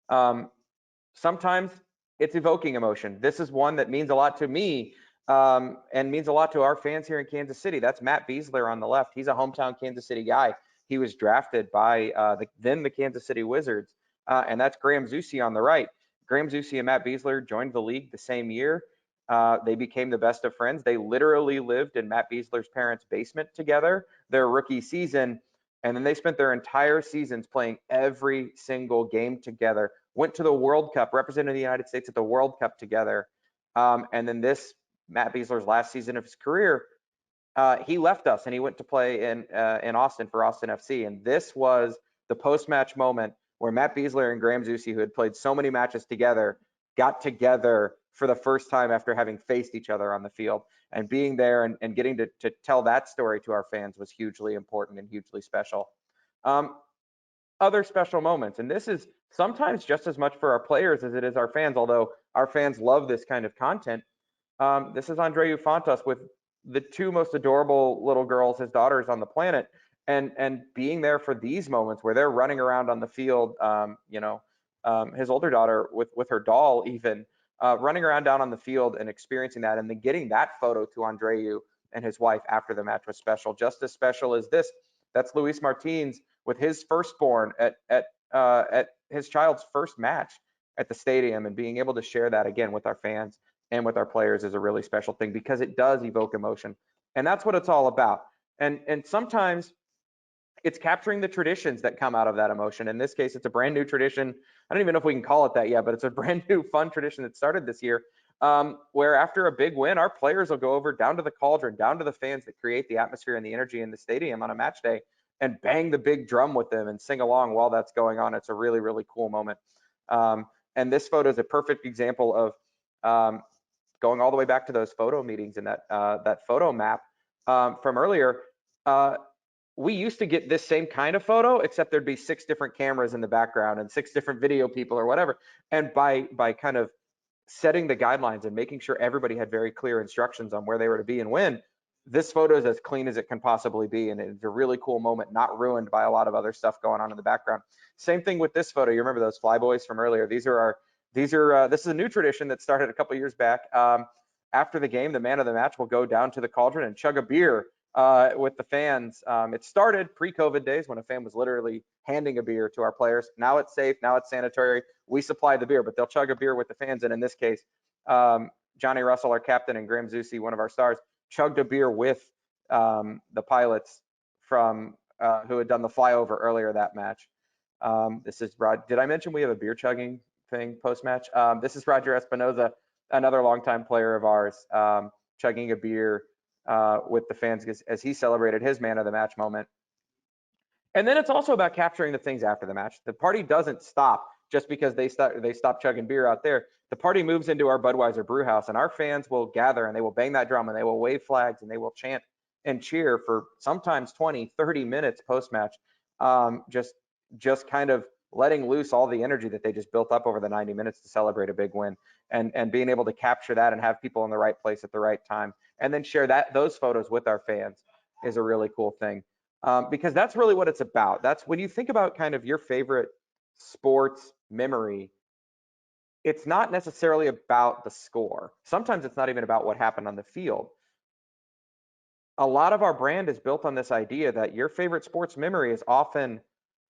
Sometimes it's evoking emotion. This is one that means a lot to me and means a lot to our fans here in Kansas City. That's Matt Beasler on the left. He's a hometown Kansas City guy. he was drafted by the Kansas City Wizards, and that's Graham Zusi on the right. Graham Zusi and Matt Besler joined the league the same year. They became the best of friends. They literally lived in Matt Besler's parents' basement together their rookie season, and then they spent their entire seasons playing every single game together. Went to the World Cup, represented the United States at the World Cup together. And then this, Matt Besler's last season of his career, he left us and he went to play in Austin for Austin FC. And this was the post-match moment where Matt Besler and Graham Zusi, who had played so many matches together, got together for the first time after having faced each other on the field. And being there and getting to tell that story to our fans was hugely important and hugely special. Other special moments, and this is sometimes just as much for our players as it is our fans, although our fans love this kind of content. This is Andreu Fontas with the two most adorable little girls, his daughters on the planet, and being there for these moments where they're running around on the field, his older daughter with her doll even, running around down on the field and experiencing that, and then getting that photo to Andreu and his wife after the match was special, just as special as this. That's Luis Martins with his firstborn at his child's first match at the stadium, and being able to share that again with our fans and with our players is a really special thing because it does evoke emotion. And that's what it's all about. And sometimes it's capturing the traditions that come out of that emotion. In this case, it's a brand new tradition. I don't even know if we can call it that yet, but it's a brand new fun tradition that started this year, where after a big win, our players will go over down to the cauldron, down to the fans that create the atmosphere and the energy in the stadium on a match day, and bang the big drum with them and sing along while that's going on. It's a really, really cool moment. And this photo is a perfect example of going all the way back to those photo meetings and that photo map from earlier. We used to get this same kind of photo, except there'd be 6 different cameras in the background and 6 different video people or whatever. And by kind of setting the guidelines and making sure everybody had very clear instructions on where they were to be and when, this photo is as clean as it can possibly be. And it's a really cool moment, not ruined by a lot of other stuff going on in the background. Same thing with this photo. You remember those flyboys from earlier? This is a new tradition that started a couple years back. After the game, the man of the match will go down to the cauldron and chug a beer with the fans. It started pre-COVID days when a fan was literally handing a beer to our players. Now it's safe, now it's sanitary. We supply the beer, but they'll chug a beer with the fans. And in this case, Johnny Russell, our captain, and Graham Zusi, one of our stars, chugged a beer with the pilots from who had done the flyover earlier that match. This is Rod. Did I mention we have a beer chugging thing post-match? This is Roger Espinoza, another longtime player of ours, chugging a beer with the fans as he celebrated his man of the match moment. And then it's also about capturing the things after the match. The party doesn't stop just because they stop chugging beer out there. The party moves into our Budweiser brew house, and our fans will gather and they will bang that drum and they will wave flags and they will chant and cheer for sometimes 20, 30 minutes post-match, just kind of letting loose all the energy that they just built up over the 90 minutes to celebrate a big win, and being able to capture that and have people in the right place at the right time, and then share those photos with our fans is a really cool thing, because that's really what it's about. That's when you think about kind of your favorite sports memory, it's not necessarily about the score. Sometimes it's not even about what happened on the field. A lot of our brand is built on this idea that your favorite sports memory is often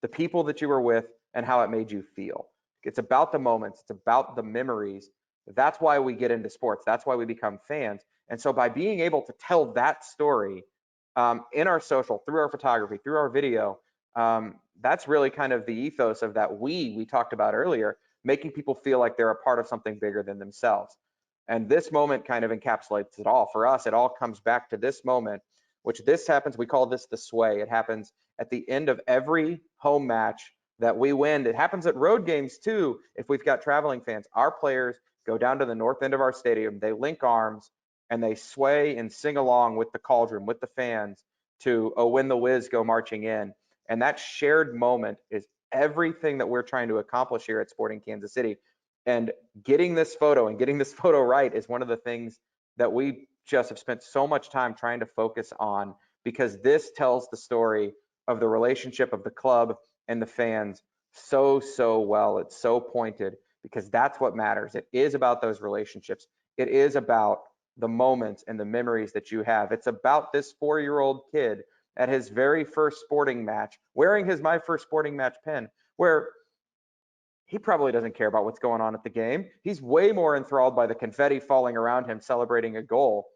the people that you were with and how it made you feel. It's about the moments, it's about the memories. That's why we get into sports. That's why we become fans. And so by being able to tell that story in our social, through our photography, through our video, that's really kind of the ethos of that we talked about earlier, making people feel like they're a part of something bigger than themselves. And this moment kind of encapsulates it all. For us, it all comes back to this moment, which this happens, we call this the sway. It happens at the end of every home match that we win. It happens at road games too. If we've got traveling fans, our players go down to the north end of our stadium, they link arms and they sway and sing along with the cauldron, with the fans to "Oh, When the Wiz Go Marching In." And that shared moment is everything that we're trying to accomplish here at Sporting Kansas City. And getting this photo right is one of the things that we just have spent so much time trying to focus on, because this tells the story of the relationship of the club and the fans so well. It's so pointed because that's what matters. It is about those relationships. It is about the moments and the memories that you have. It's about this 4-year-old kid at his very first sporting match, wearing his My First Sporting Match pin, where he probably doesn't care about what's going on at the game. He's way more enthralled by the confetti falling around him celebrating a goal.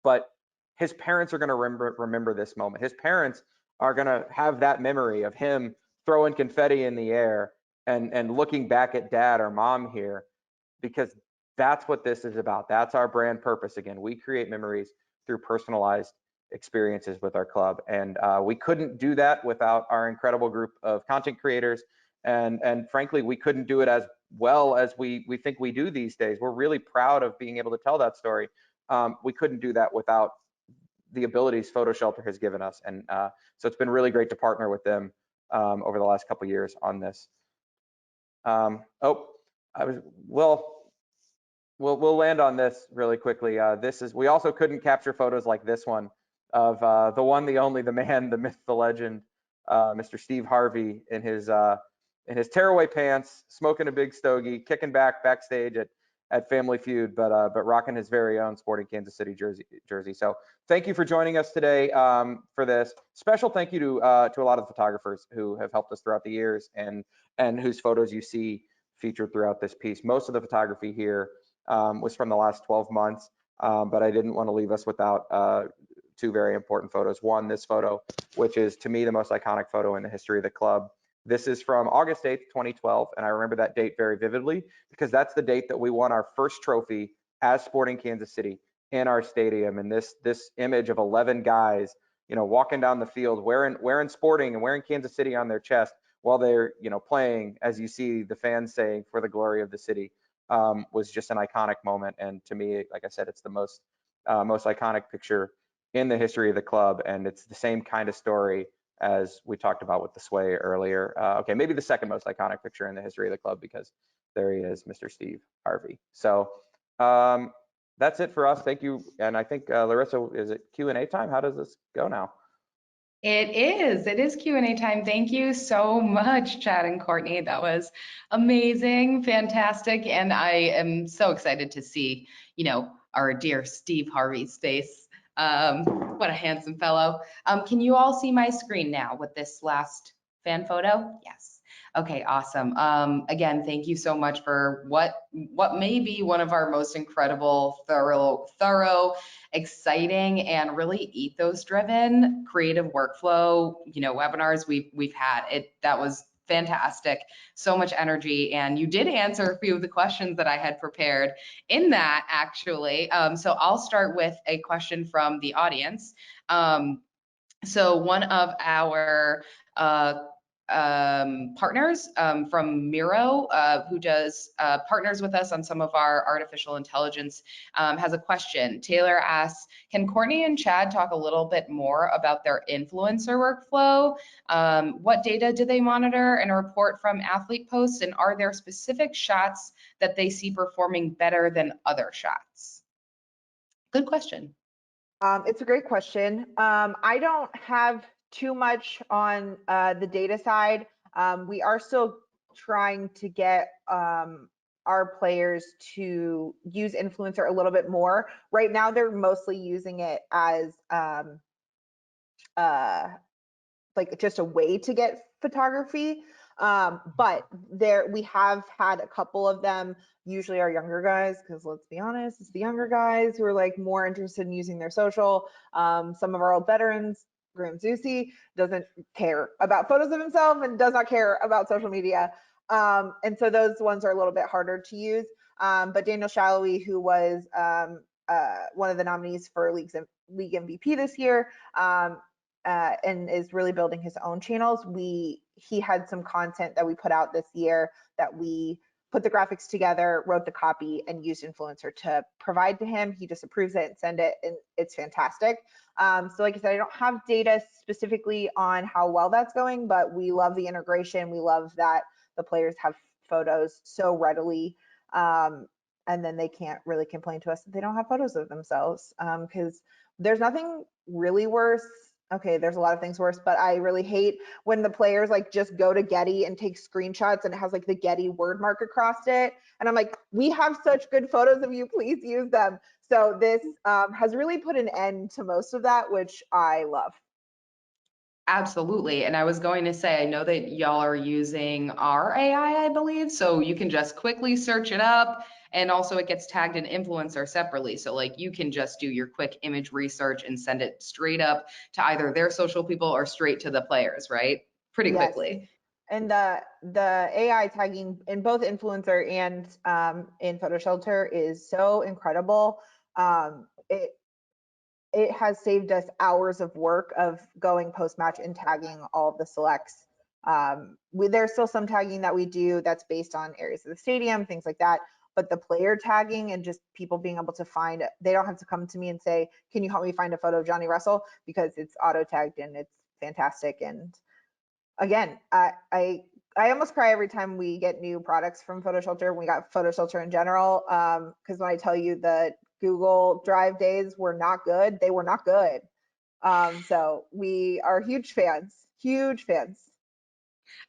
But his parents are going to remember this moment. His parents are going to have that memory of him throwing confetti in the air and looking back at dad or mom here, because that's what this is about. That's our brand purpose. Again, we create memories through personalized experiences with our club. And we couldn't do that without our incredible group of content creators. And frankly, we couldn't do it as well as we think we do these days. We're really proud of being able to tell that story. We couldn't do that without the abilities PhotoShelter has given us. And so it's been really great to partner with them over the last couple of years on this. We'll land on this really quickly. We also couldn't capture photos like this one of the one, the only, the man, the myth, the legend, Mr. Steve Harvey in his tearaway pants, smoking a big stogie, kicking back backstage at Family Feud, but rocking his very own Sporting Kansas City jersey. So thank you for joining us today for this. Special thank you to a lot of the photographers who have helped us throughout the years and whose photos you see featured throughout this piece. Most of the photography here was from the last 12 months, but I didn't want to leave us without two very important photos. One, this photo, which is to me the most iconic photo in the history of the club. This is from August 8th, 2012, and I remember that date very vividly because that's the date that we won our first trophy as Sporting Kansas City in our stadium. And this image of 11 guys, walking down the field wearing Sporting and wearing Kansas City on their chest while they're, playing, as you see the fans saying, for the glory of the city, was just an iconic moment. And to me, like I said, it's the most iconic picture in the history of the club, and it's the same kind of story as we talked about with the sway earlier. Okay, maybe the second most iconic picture in the history of the club, because there he is, Mr. Steve Harvey. So that's it for us. Thank you. And I think Larissa, is it Q&A time? How does this go now? It is Q&A time. Thank you so much, Chad and Courtney. That was amazing, fantastic. And I am so excited to see, our dear Steve Harvey's face. What a handsome fellow. Can you all see my screen now with this last fan photo? Yes. Okay, awesome. Again, thank you so much for what may be one of our most incredible, thorough, exciting, and really ethos-driven creative workflow, webinars we've had. That was fantastic. So much energy, and you did answer a few of the questions that I had prepared in that, actually. So I'll start with a question from the audience. So one of our partners from Miro, who does partners with us on some of our artificial intelligence, has a question. Taylor asks, can Courtney and Chad talk a little bit more about their influencer workflow? What data do they monitor and report from athlete posts? And are there specific shots that they see performing better than other shots? Good question. It's a great question. I don't have too much on the data side. We are still trying to get our players to use influencer a little bit more. Right now, they're mostly using it as like just a way to get photography. But we have had a couple of them, usually our younger guys, because let's be honest, it's the younger guys who are like more interested in using their social. Some of our old veterans, Graham Zusi, doesn't care about photos of himself and does not care about social media. And so those ones are a little bit harder to use. But Daniel Shallowy, who was one of the nominees for League MVP this year, and is really building his own channels. He had some content that we put out this year that we put the graphics together, wrote the copy, and used influencer to provide to him. He just approves it and send it, and it's fantastic. So like I said, I don't have data specifically on how well that's going, but we love the integration. We love that the players have photos so readily, and then they can't really complain to us that they don't have photos of themselves, because there's nothing really worse. Okay, there's a lot of things worse, but I really hate when the players like just go to Getty and take screenshots and it has like the Getty word mark across it. And I'm like, we have such good photos of you, please use them. So this has really put an end to most of that, which I love. Absolutely. And I was going to say, I know that y'all are using our AI, I believe, so you can just quickly search it up. And also it gets tagged in influencer separately. So like you can just do your quick image research and send it straight up to either their social people or straight to the players, right? Pretty Yes. quickly. And the AI tagging in both influencer and in PhotoShelter is so incredible. It has saved us hours of work of going post match and tagging all of the selects. There's still some tagging that we do that's based on areas of the stadium, things like that. But the player tagging and just people being able to find, they don't have to come to me and say, can you help me find a photo of Johnny Russell? Because it's auto tagged and it's fantastic. And again, I almost cry every time we get new products from PhotoShelter. We got PhotoShelter in general, because when I tell you the Google Drive days were not good, they were not good. So we are huge fans, huge fans.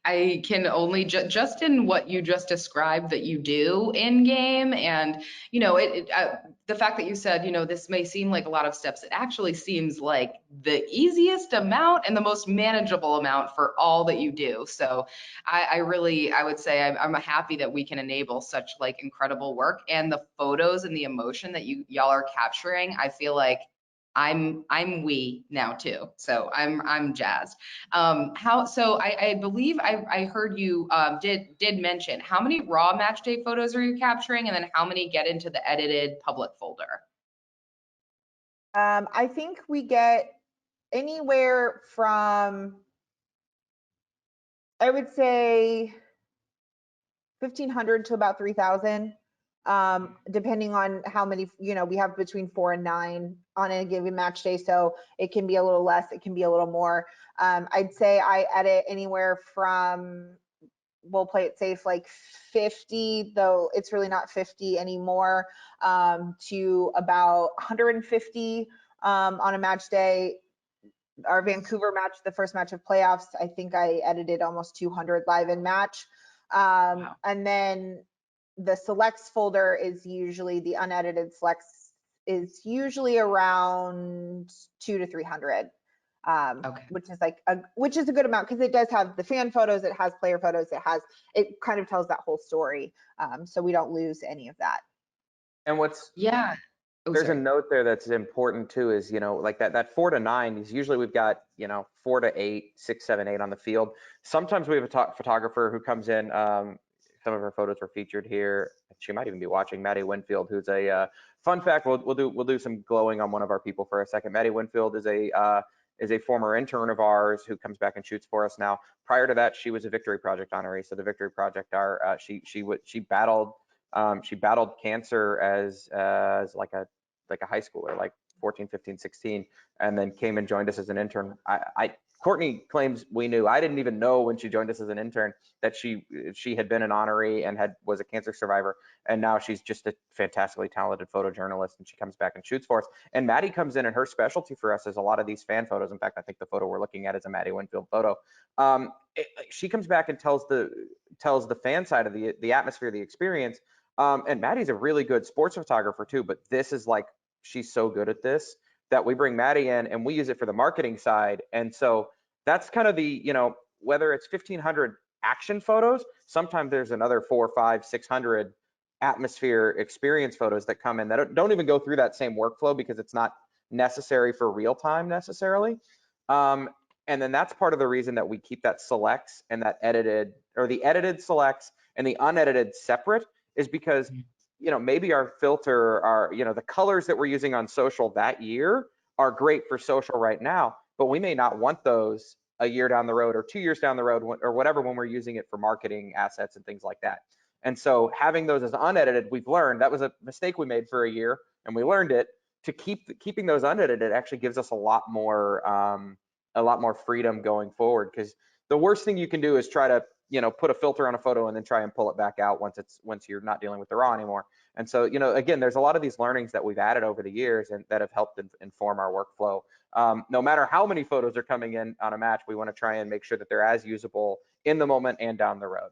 I can only just in what you just described that you do in game, and the fact that you said this may seem like a lot of steps, it actually seems like the easiest amount and the most manageable amount for all that you do. So I would say I'm happy that we can enable such like incredible work, and the photos and the emotion that y'all are capturing. I feel like I'm we now too, so I'm jazzed. I believe I heard you did mention how many raw match day photos are you capturing, and then how many get into the edited public folder? I think we get anywhere from, I would say 1,500 to about 3,000, depending on how many, we have between 4 and 9 on a given match day. So it can be a little less, it can be a little more. I'd say I edit anywhere from, we'll play it safe, like 50, though it's really not 50 anymore, to about 150 on a match day. Our Vancouver match, the first match of playoffs, I think I edited almost 200 live in match. Wow. And then the selects folder is usually, the unedited selects is usually around 200 to 300, Okay. which is a good amount because it does have the fan photos, it has player photos, it kind of tells that whole story. So we don't lose any of that. And Yeah. Oh, there's a sorry. note there that's important too, is, like that 4 to 9 is usually we've got, 4 to 8, 6, 7, 8 on the field. Sometimes we have a photographer who comes in. Some of her photos were featured here. She might even be watching, Maddie Winfield, who's a fun fact. We'll do some glowing on one of our people for a second. Maddie Winfield is a former intern of ours who comes back and shoots for us now. Prior to that, she was a Victory Project honoree. So the Victory Project she battled cancer as like a high schooler, like 14, 15, 16, and then came and joined us as an intern. Courtney claims we knew. I didn't even know when she joined us as an intern that she had been an honoree and was a cancer survivor, and now she's just a fantastically talented photojournalist, and she comes back and shoots for us. And Maddie comes in, and her specialty for us is a lot of these fan photos. In fact, I think the photo we're looking at is a Maddie Winfield photo. She comes back and tells the fan side of the atmosphere, the experience. And Maddie's a really good sports photographer too, but this is like, she's so good at this that we bring Maddie in and we use it for the marketing side. And so that's kind of whether it's 1,500 action photos, sometimes there's another 400, 500, 600 atmosphere experience photos that come in that don't even go through that same workflow because it's not necessary for real time necessarily. And then that's part of the reason that we keep that selects and that edited, or the edited selects and the unedited separate, is because maybe our filter, the colors that we're using on social that year are great for social right now, but we may not want those a year down the road or 2 years down the road or whatever, when we're using it for marketing assets and things like that. And so having those as unedited, we've learned that was a mistake we made for a year, and we learned it. To keeping those unedited actually gives us a lot more freedom going forward, because the worst thing you can do is try to put a filter on a photo and then try and pull it back out once you're not dealing with the raw anymore. And so again, there's a lot of these learnings that we've added over the years and that have helped inform our workflow. No matter how many photos are coming in on a match, we want to try and make sure that they're as usable in the moment and down the road.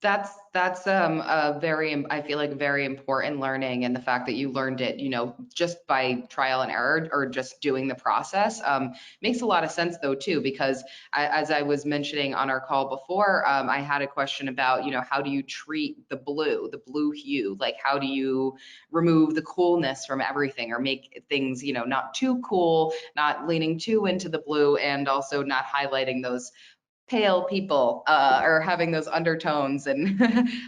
That's a very, I feel like, very important learning, and the fact that you learned it, just by trial and error or just doing the process, makes a lot of sense though too, because as I was mentioning on our call before, I had a question about, how do you treat the blue hue? Like, how do you remove the coolness from everything or make things, not too cool, not leaning too into the blue, and also not highlighting those pale people, or having those undertones and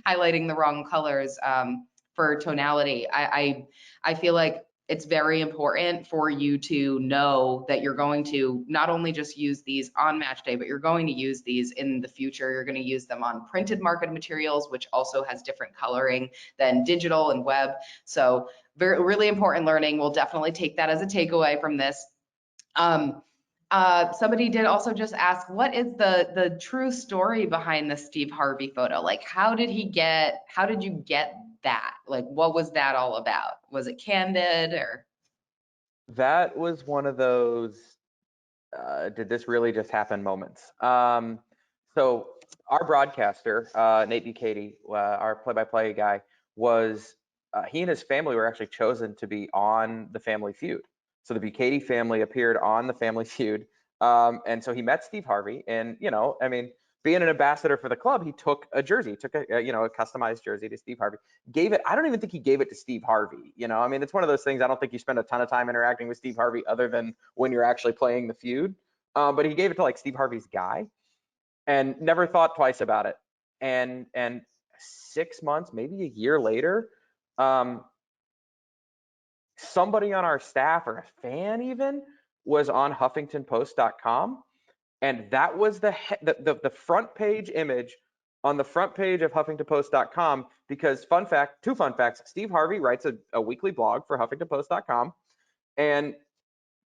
highlighting the wrong colors, for tonality. I feel like it's very important for you to know that you're going to not only just use these on match day, but you're going to use these in the future. You're going to use them on printed marketed materials, which also has different coloring than digital and web. So really important learning. We'll definitely take that as a takeaway from this. Somebody did also just ask, what is the true story behind the Steve Harvey photo? Like, how did you get that? Like, what was that all about? Was it candid or? That was one of those, did this really just happen moments. So our broadcaster, Nate Bukaty, our play-by-play guy, was, he and his family were actually chosen to be on the Family Feud. So the Bukaty family appeared on the Family Feud. And so he met Steve Harvey, and, I mean, being an ambassador for the club, he took a jersey, took a customized jersey to Steve Harvey, gave it. I don't even think he gave it to Steve Harvey. I mean, it's one of those things. I don't think you spend a ton of time interacting with Steve Harvey other than when you're actually playing the feud. But he gave it to like Steve Harvey's guy, and never thought twice about it. And 6 months, maybe a year later, somebody on our staff or a fan even was on HuffingtonPost.com, and that was the front page image on the front page of HuffingtonPost.com. Because two fun facts: Steve Harvey writes a weekly blog for HuffingtonPost.com, and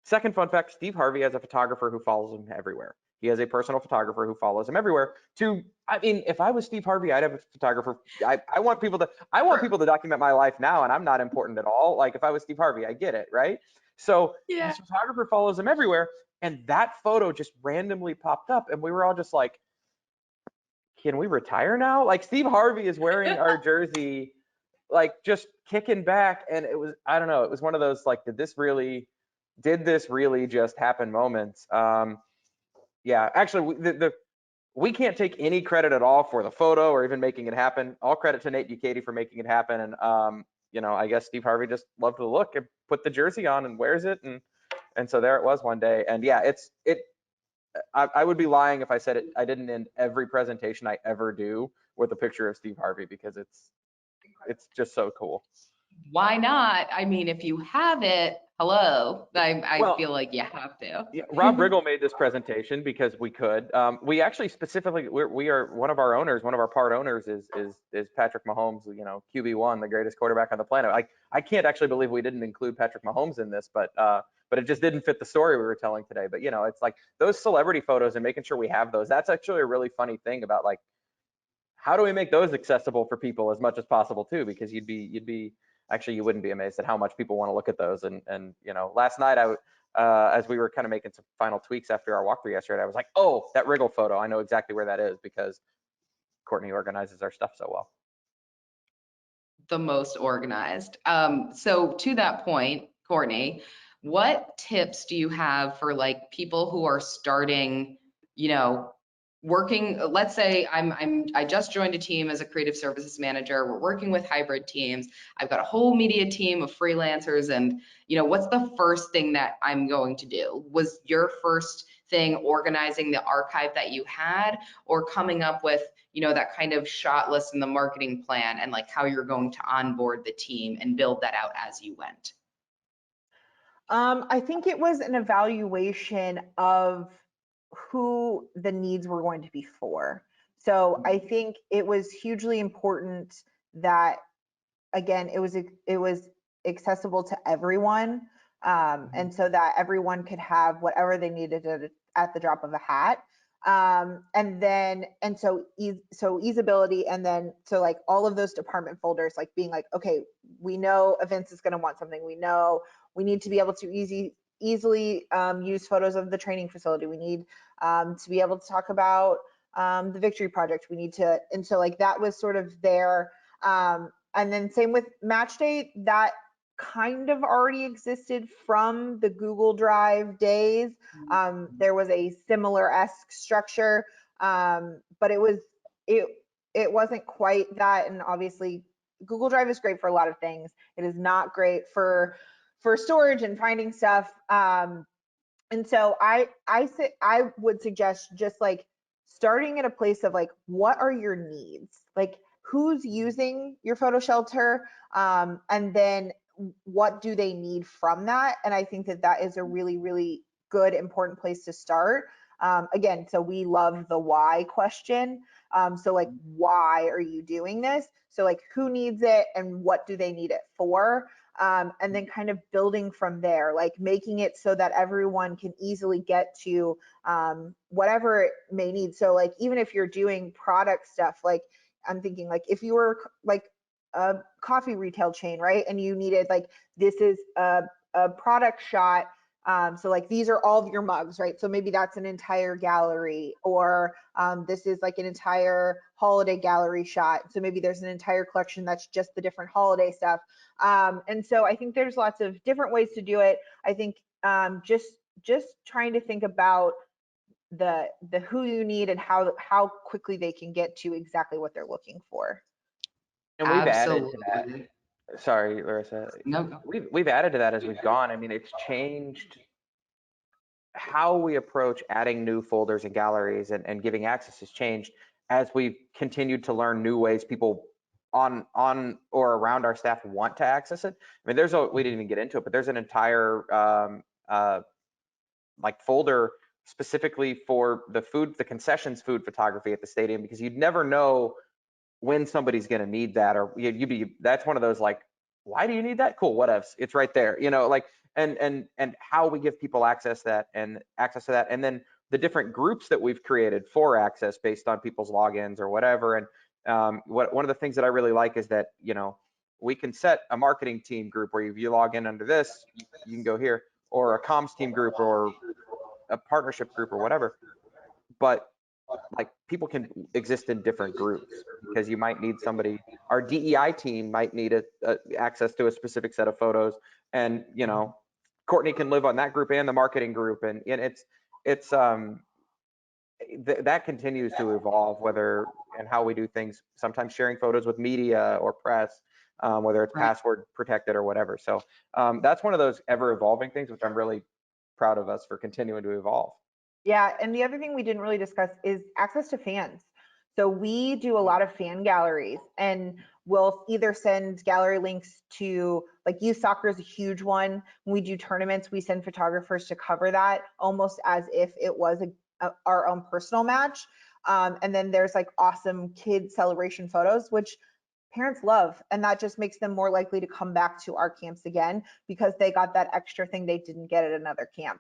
second fun fact: Steve Harvey has a photographer who follows him everywhere. He has a personal photographer who follows him everywhere. I mean, if I was Steve Harvey, I'd have a photographer. I want people to document my life now, and I'm not important at all. Like, if I was Steve Harvey, I get it, right? So Yeah. his photographer follows him everywhere, and that photo just randomly popped up, and we were all just like, can we retire now? Like, Steve Harvey is wearing our jersey, like, just kicking back. And it was, I don't know, it was one of those, like, did this really just happen moments. Yeah, actually, we can't take any credit at all for the photo or even making it happen. All credit to Nate Bukaty for making it happen. And I guess Steve Harvey just loved the look and put the jersey on and wears it, and so there it was one day. And yeah, I would be lying if I said it. I didn't end every presentation I ever do with a picture of Steve Harvey, because it's just so cool. Why not? I mean, if you have it, hello, I feel like you have to. Yeah, Rob Riggle made this presentation because we could. We actually specifically, we are one of our owners, one of our part owners is Patrick Mahomes, QB1, the greatest quarterback on the planet. I can't actually believe we didn't include Patrick Mahomes in this, but it just didn't fit the story we were telling today. But it's like those celebrity photos and making sure we have those. That's actually a really funny thing about, like, how do we make those accessible for people as much as possible too? Because you'd be actually, you wouldn't be amazed at how much people want to look at those. And last night as we were kind of making some final tweaks after our walkthrough yesterday, I was like, oh, that Riggle photo, I know exactly where that is, because Courtney organizes our stuff so well. The most organized. So to that point, Courtney, what tips do you have for, like, people who are starting, working? Let's say I just joined a team as a creative services manager. We're working with hybrid teams. I've got a whole media team of freelancers, and what's the first thing that I'm going to do? Was your first thing organizing the archive that you had, or coming up with that kind of shot list in the marketing plan, and like how you're going to onboard the team and build that out as you went? I think it was an evaluation of who the needs were going to be for. So I think it was hugely important that, again, it was accessible to everyone, and so that everyone could have whatever they needed at the drop of a hat. So easeability, and then so like all of those department folders, like being like, okay, we know events is going to want something, we know we need to be able to easily use photos of the training facility, we need to be able to talk about the Victory Project. We need to, and so like that was sort of there. And then same with Match Day, that kind of already existed from the Google Drive days. There was a similar-esque structure, but it wasn't quite that. And obviously Google Drive is great for a lot of things. It is not great for storage and finding stuff. And so I would suggest just like starting at a place of like, what are your needs? Like, who's using your PhotoShelter? And then what do they need from that? And I think that that is a really, really good, important place to start. Again, so we love the why question. So like, why are you doing this? So like, who needs it and what do they need it for? And then kind of building from there, like making it so that everyone can easily get to whatever it may need. So like, even if you're doing product stuff, like I'm thinking like if you were like a coffee retail chain, right? And you needed like, this is a product shot. So like these are all of your mugs, right? So maybe that's an entire gallery, or this is like an entire holiday gallery shot. So maybe there's an entire collection that's just the different holiday stuff. And so I think there's lots of different ways to do it. I think just trying to think about the who you need and how quickly they can get to exactly what they're looking for. And we've added to Absolutely. that. Sorry, Larissa. No, go. We've added to that as we've gone. I mean, it's changed how we approach adding new folders and galleries and giving access has changed as we've continued to learn new ways people on or around our staff want to access it. I mean, we didn't even get into it, but there's an entire like folder specifically for the concessions food photography at the stadium, because you'd never know when somebody's going to need that, or that's one of those like, why do you need that? Cool, whatevs, it's right there, like, and how we give people access to that, and then the different groups that we've created for access based on people's logins or whatever. And one of the things that I really like is that, we can set a marketing team group where if you log in under this, you can go here, or a comms team group, or a partnership group, or whatever. But like, people can exist in different groups, because you might need somebody, our DEI team might need access to a specific set of photos, and Courtney can live on that group and the marketing group, and it's that continues to evolve, whether and how we do things, sometimes sharing photos with media or press, whether it's Right. password protected or whatever. So that's one of those ever evolving things, which I'm really proud of us for continuing to evolve. Yeah, and the other thing we didn't really discuss is access to fans. So we do a lot of fan galleries, and we'll either send gallery links to, like, youth soccer is a huge one. When we do tournaments, we send photographers to cover that, almost as if it was our own personal match. And then there's like awesome kid celebration photos, which parents love, and that just makes them more likely to come back to our camps again, because they got that extra thing they didn't get at another camp.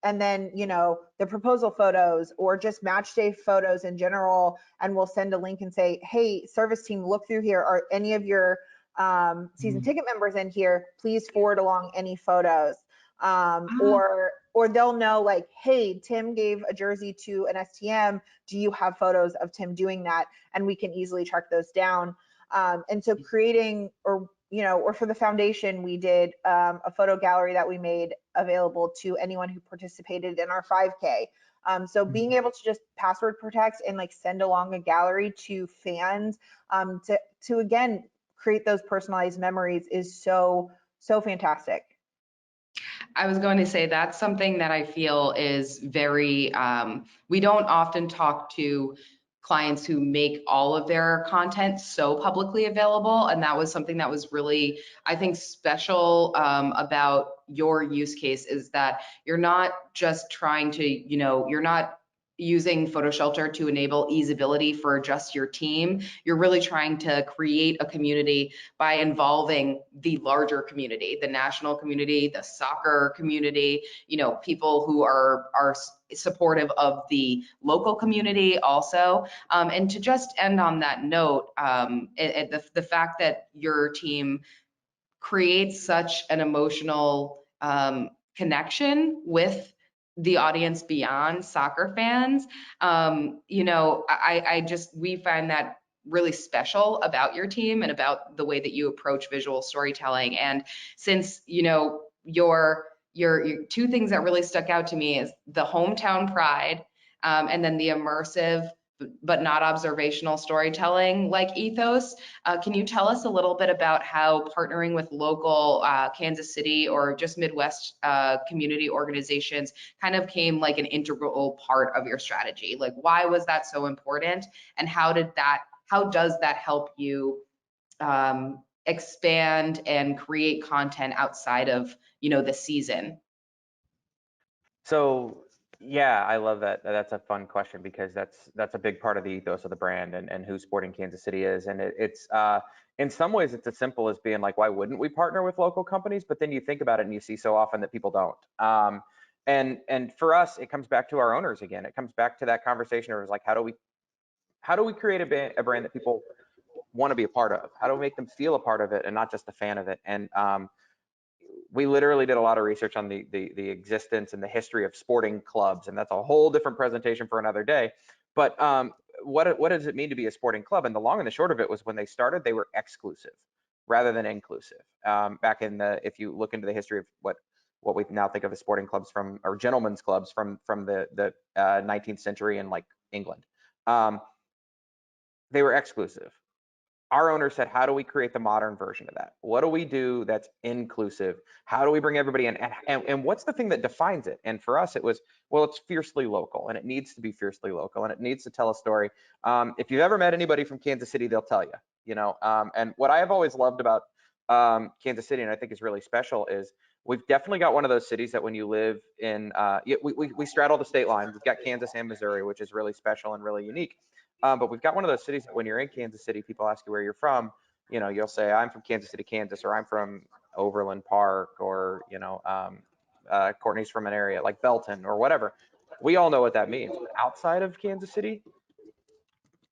And then, the proposal photos, or just match day photos in general, and we'll send a link and say, hey, service team, look through here. Are any of your season ticket members in here? Please forward along any photos. Or they'll know, like, hey, Tim gave a jersey to an STM. Do you have photos of Tim doing that? And we can easily track those down. And so creating, or for the foundation, we did a photo gallery that we made available to anyone who participated in our 5K. So being able to just password protect and like send along a gallery to fans to again create those personalized memories is so fantastic. I was going to say that's something that I feel is very, we don't often talk to clients who make all of their content so publicly available. And that was something that was really, I think, special about your use case, is that you're not just trying to, you're not using PhotoShelter to enable easeability for just your team. You're really trying to create a community by involving the larger community, the national community, the soccer community, people who are supportive of the local community also. And to just end on that note, the fact that your team creates such an emotional connection with the audience beyond soccer fans. You know, we find that really special about your team and about the way that you approach visual storytelling. And since, you know, your two things that really stuck out to me is the hometown pride, and then the immersive but not observational storytelling like ethos. Can you tell us a little bit about how partnering with local Kansas City or just Midwest community organizations kind of came like an integral part of your strategy? Like, why was that so important, and how does that help you expand and create content outside of, you know, the season? So yeah, I love that. That's a fun question because that's a big part of the ethos of the brand and who Sporting Kansas City is. And it's in some ways it's as simple as being like, why wouldn't we partner with local companies? But then you think about it and you see so often that people don't. And for us, it comes back to our owners again. It comes back to that conversation where it's like, how do we create a brand that people want to be a part of? How do we make them feel a part of it and not just a fan of it? And we literally did a lot of research on the existence and the history of sporting clubs, and that's a whole different presentation for another day. But what does it mean to be a sporting club? And the long and the short of it was when they started, they were exclusive rather than inclusive. Back in if you look into the history of what we now think of as sporting clubs or gentlemen's clubs from the 19th century in like England, they were exclusive. Our owner said, how do we create the modern version of that? What do we do that's inclusive? How do we bring everybody in? And what's the thing that defines it? And for us, it was, well, it's fiercely local, and it needs to be fiercely local, and it needs to tell a story. If you've ever met anybody from Kansas City, they'll tell you, you know. And what I have always loved about Kansas City, and I think is really special, is we've definitely got one of those cities that when you live in, we straddle the state line. We've got Kansas and Missouri, which is really special and really unique. But we've got one of those cities that when you're in Kansas City, people ask you where you're from. You know, you'll say, I'm from Kansas City, Kansas, or I'm from Overland Park, or, you know, Courtney's from an area like Belton or whatever. We all know what that means. But outside of Kansas City,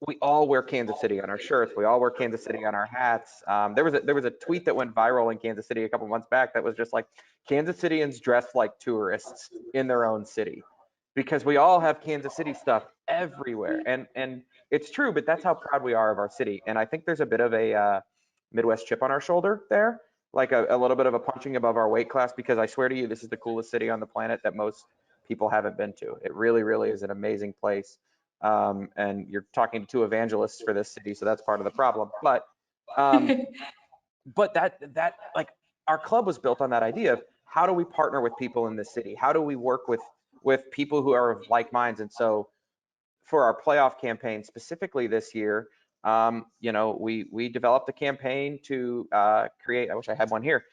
we all wear Kansas City on our shirts. We all wear Kansas City on our hats. There was a tweet that went viral in Kansas City a couple months back that was just like, Kansas Cityans dressed like tourists in their own city, because we all have Kansas City stuff everywhere. And it's true, but that's how proud we are of our city. And I think there's a bit of a Midwest chip on our shoulder there, like a little bit of a punching above our weight class, because I swear to you, this is the coolest city on the planet that most people haven't been to. It really, really is an amazing place. And you're talking to two evangelists for this city, so that's part of the problem. Um, but that like our club was built on that idea of how do we partner with people in this city? How do we work with people who are of like minds? And so for our playoff campaign specifically this year, you know, we developed a campaign to create, I wish I had one here,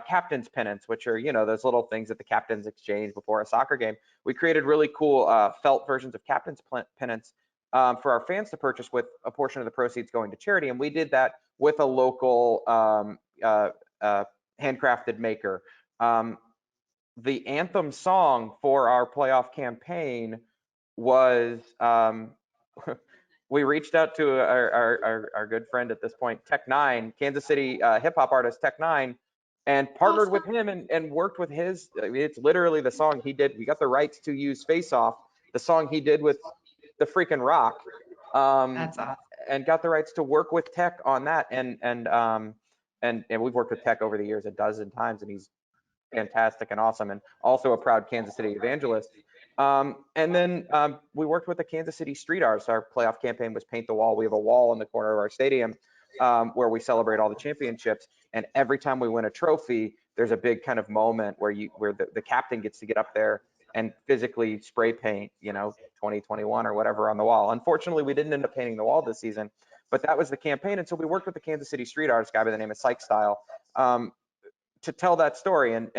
captain's pennants, which are, you know, those little things that the captains exchange before a soccer game. We created really cool felt versions of captain's pennants for our fans to purchase, with a portion of the proceeds going to charity. And we did that with a local handcrafted maker. The anthem song for our playoff campaign was we reached out to our good friend at this point, Tech9, Kansas City hip hop artist Tech9, and partnered with him and worked with his. I mean, it's literally the song he did. We got the rights to use Face Off, the song he did with the freaking Rock, That's awesome. and got the rights to work with Tech on that. And we've worked with Tech over the years a dozen times, and he's fantastic and awesome, and also a proud Kansas City evangelist. And then we worked with the Kansas City street artists. Our playoff campaign was Paint the Wall. We have a wall in the corner of our stadium where we celebrate all the championships. And every time we win a trophy, there's a big kind of moment where the captain gets to get up there and physically spray paint, you know, 2021 or whatever on the wall. Unfortunately, we didn't end up painting the wall this season, but that was the campaign. And so we worked with the Kansas City street artist guy by the name of Psych Style to tell that story and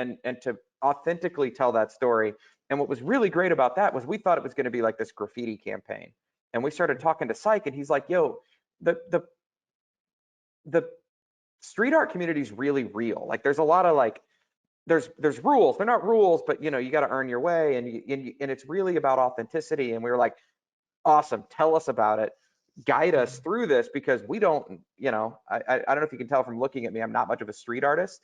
to authentically tell that story. And what was really great about that was we thought it was going to be like this graffiti campaign. And we started talking to Psych, and he's like, yo, the street art community is really real. Like there's a lot of like, there's rules. They're not rules, but you know, you got to earn your way, and it's really about authenticity. And we were like, awesome, tell us about it. Guide us through this, because we don't, you know, I don't know if you can tell from looking at me, I'm not much of a street artist.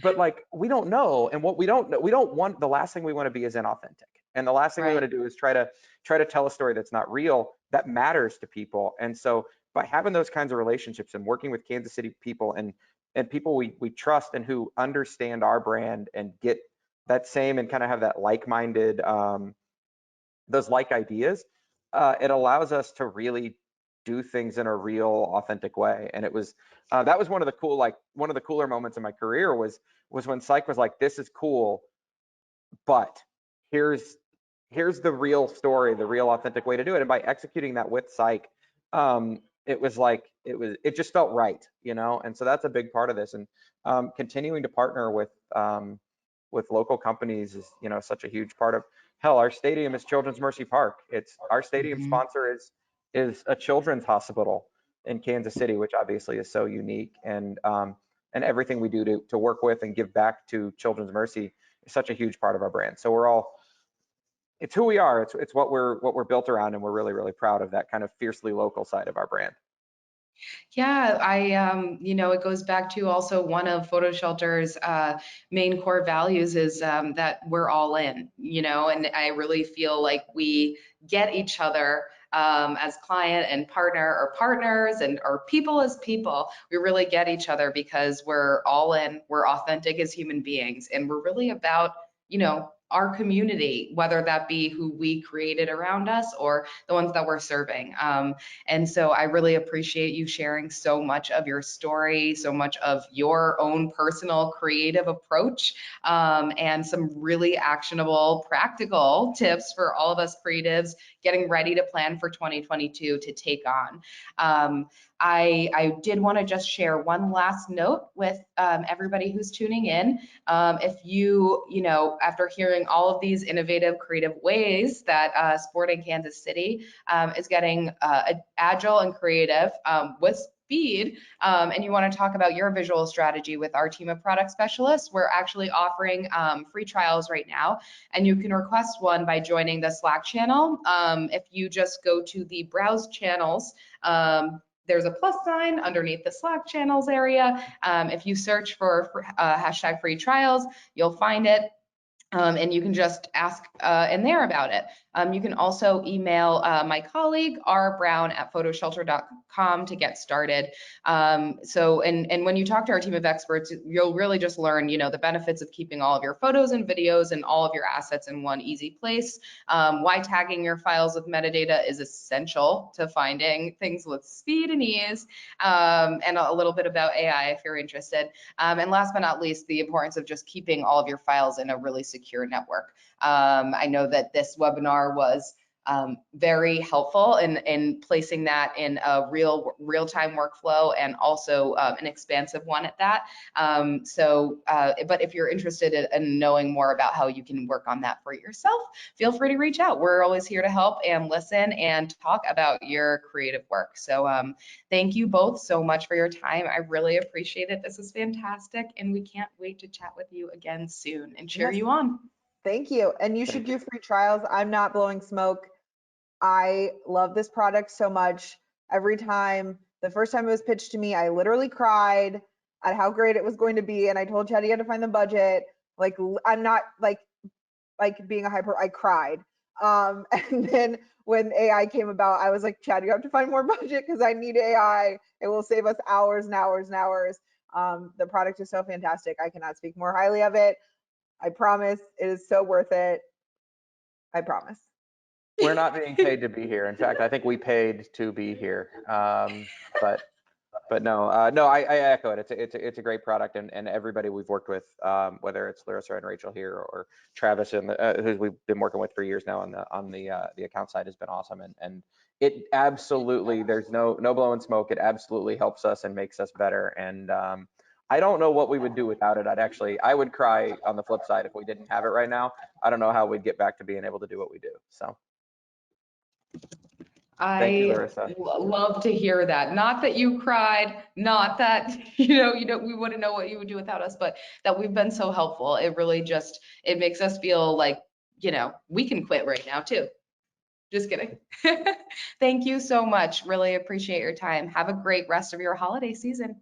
but like, we don't know. And what we don't know, we don't want, the last thing we want to be is inauthentic. And the last thing we want to do is try to tell a story that's not real, that matters to people. And so by having those kinds of relationships and working with Kansas City people and people we trust and who understand our brand and get that same and kind of have that like-minded, those like ideas, it allows us to really do things in a real authentic way. And it was, that was one of the cooler moments in my career was when Psych was like, this is cool, but here's the real story, the real authentic way to do it. And by executing that with Psych, it was like, it just felt right, you know? And so that's a big part of this. And continuing to partner with local companies is, you know, such a huge part of, hell, our stadium is Children's Mercy Park. It's our stadium sponsor is a children's hospital in Kansas City, which obviously is so unique. And everything we do to work with and give back to Children's Mercy is such a huge part of our brand. So we're all, it's who we are. It's what we're built around, and we're really, really proud of that kind of fiercely local side of our brand. Yeah, you know, it goes back to also one of PhotoShelter's main core values is that we're all in, you know, and I really feel like we get each other as client and partner, or partners and or people as people. We really get each other because we're all in, we're authentic as human beings, and we're really about, you know, our community, whether that be who we created around us or the ones that we're serving. And so I really appreciate you sharing so much of your story, so much of your own personal creative approach, and some really actionable, practical tips for all of us creatives getting ready to plan for 2022 to take on. I did want to just share one last note with everybody who's tuning in. If you know, after hearing all of these innovative, creative ways that Sporting Kansas City is getting agile and creative with speed, and you want to talk about your visual strategy with our team of product specialists, we're actually offering free trials right now, and you can request one by joining the Slack channel. If you just go to the browse channels, there's a plus sign underneath the Slack channels area. If you search for hashtag free trials, you'll find it. And you can just ask in there about it. You can also email my colleague, rbrown@photoshelter.com to get started. And when you talk to our team of experts, you'll really just learn, you know, the benefits of keeping all of your photos and videos and all of your assets in one easy place, why tagging your files with metadata is essential to finding things with speed and ease, and a little bit about AI if you're interested. And last but not least, the importance of just keeping all of your files in a really secure network. I know that this webinar was very helpful in placing that in a real-time workflow, and also an expansive one at that. But if you're interested in knowing more about how you can work on that for yourself, feel free to reach out. We're always here to help and listen and talk about your creative work. So thank you both so much for your time. I really appreciate it. This is fantastic, and we can't wait to chat with you again soon and cheer you on. Thank you. And you should do free trials. I'm not blowing smoke. I love this product so much. Every time, the first time it was pitched to me, I literally cried at how great it was going to be. And I told Chad he had to find the budget. Like, I'm not like being a hyper, I cried. And then when AI came about, I was like, Chad, you have to find more budget because I need AI. It will save us hours and hours and hours. The product is so fantastic. I cannot speak more highly of it. I promise it is so worth it. I promise. We're not being paid to be here. In fact, I think we paid to be here. But no, I echo it. It's a great product, and everybody we've worked with, whether it's Larissa and Rachel here or Travis, and who we've been working with for years now on the account side, has been awesome. And it absolutely, there's no blowing smoke. It absolutely helps us and makes us better. And I don't know what we would do without it. I would cry on the flip side if we didn't have it right now. I don't know how we'd get back to being able to do what we do. So. Thank you, Larissa. Love to hear that. Not that you cried, not that, you know, we wouldn't know what you would do without us, but that we've been so helpful. It really just, it makes us feel like, you know, we can quit right now too. Just kidding. Thank you so much. Really appreciate your time. Have a great rest of your holiday season.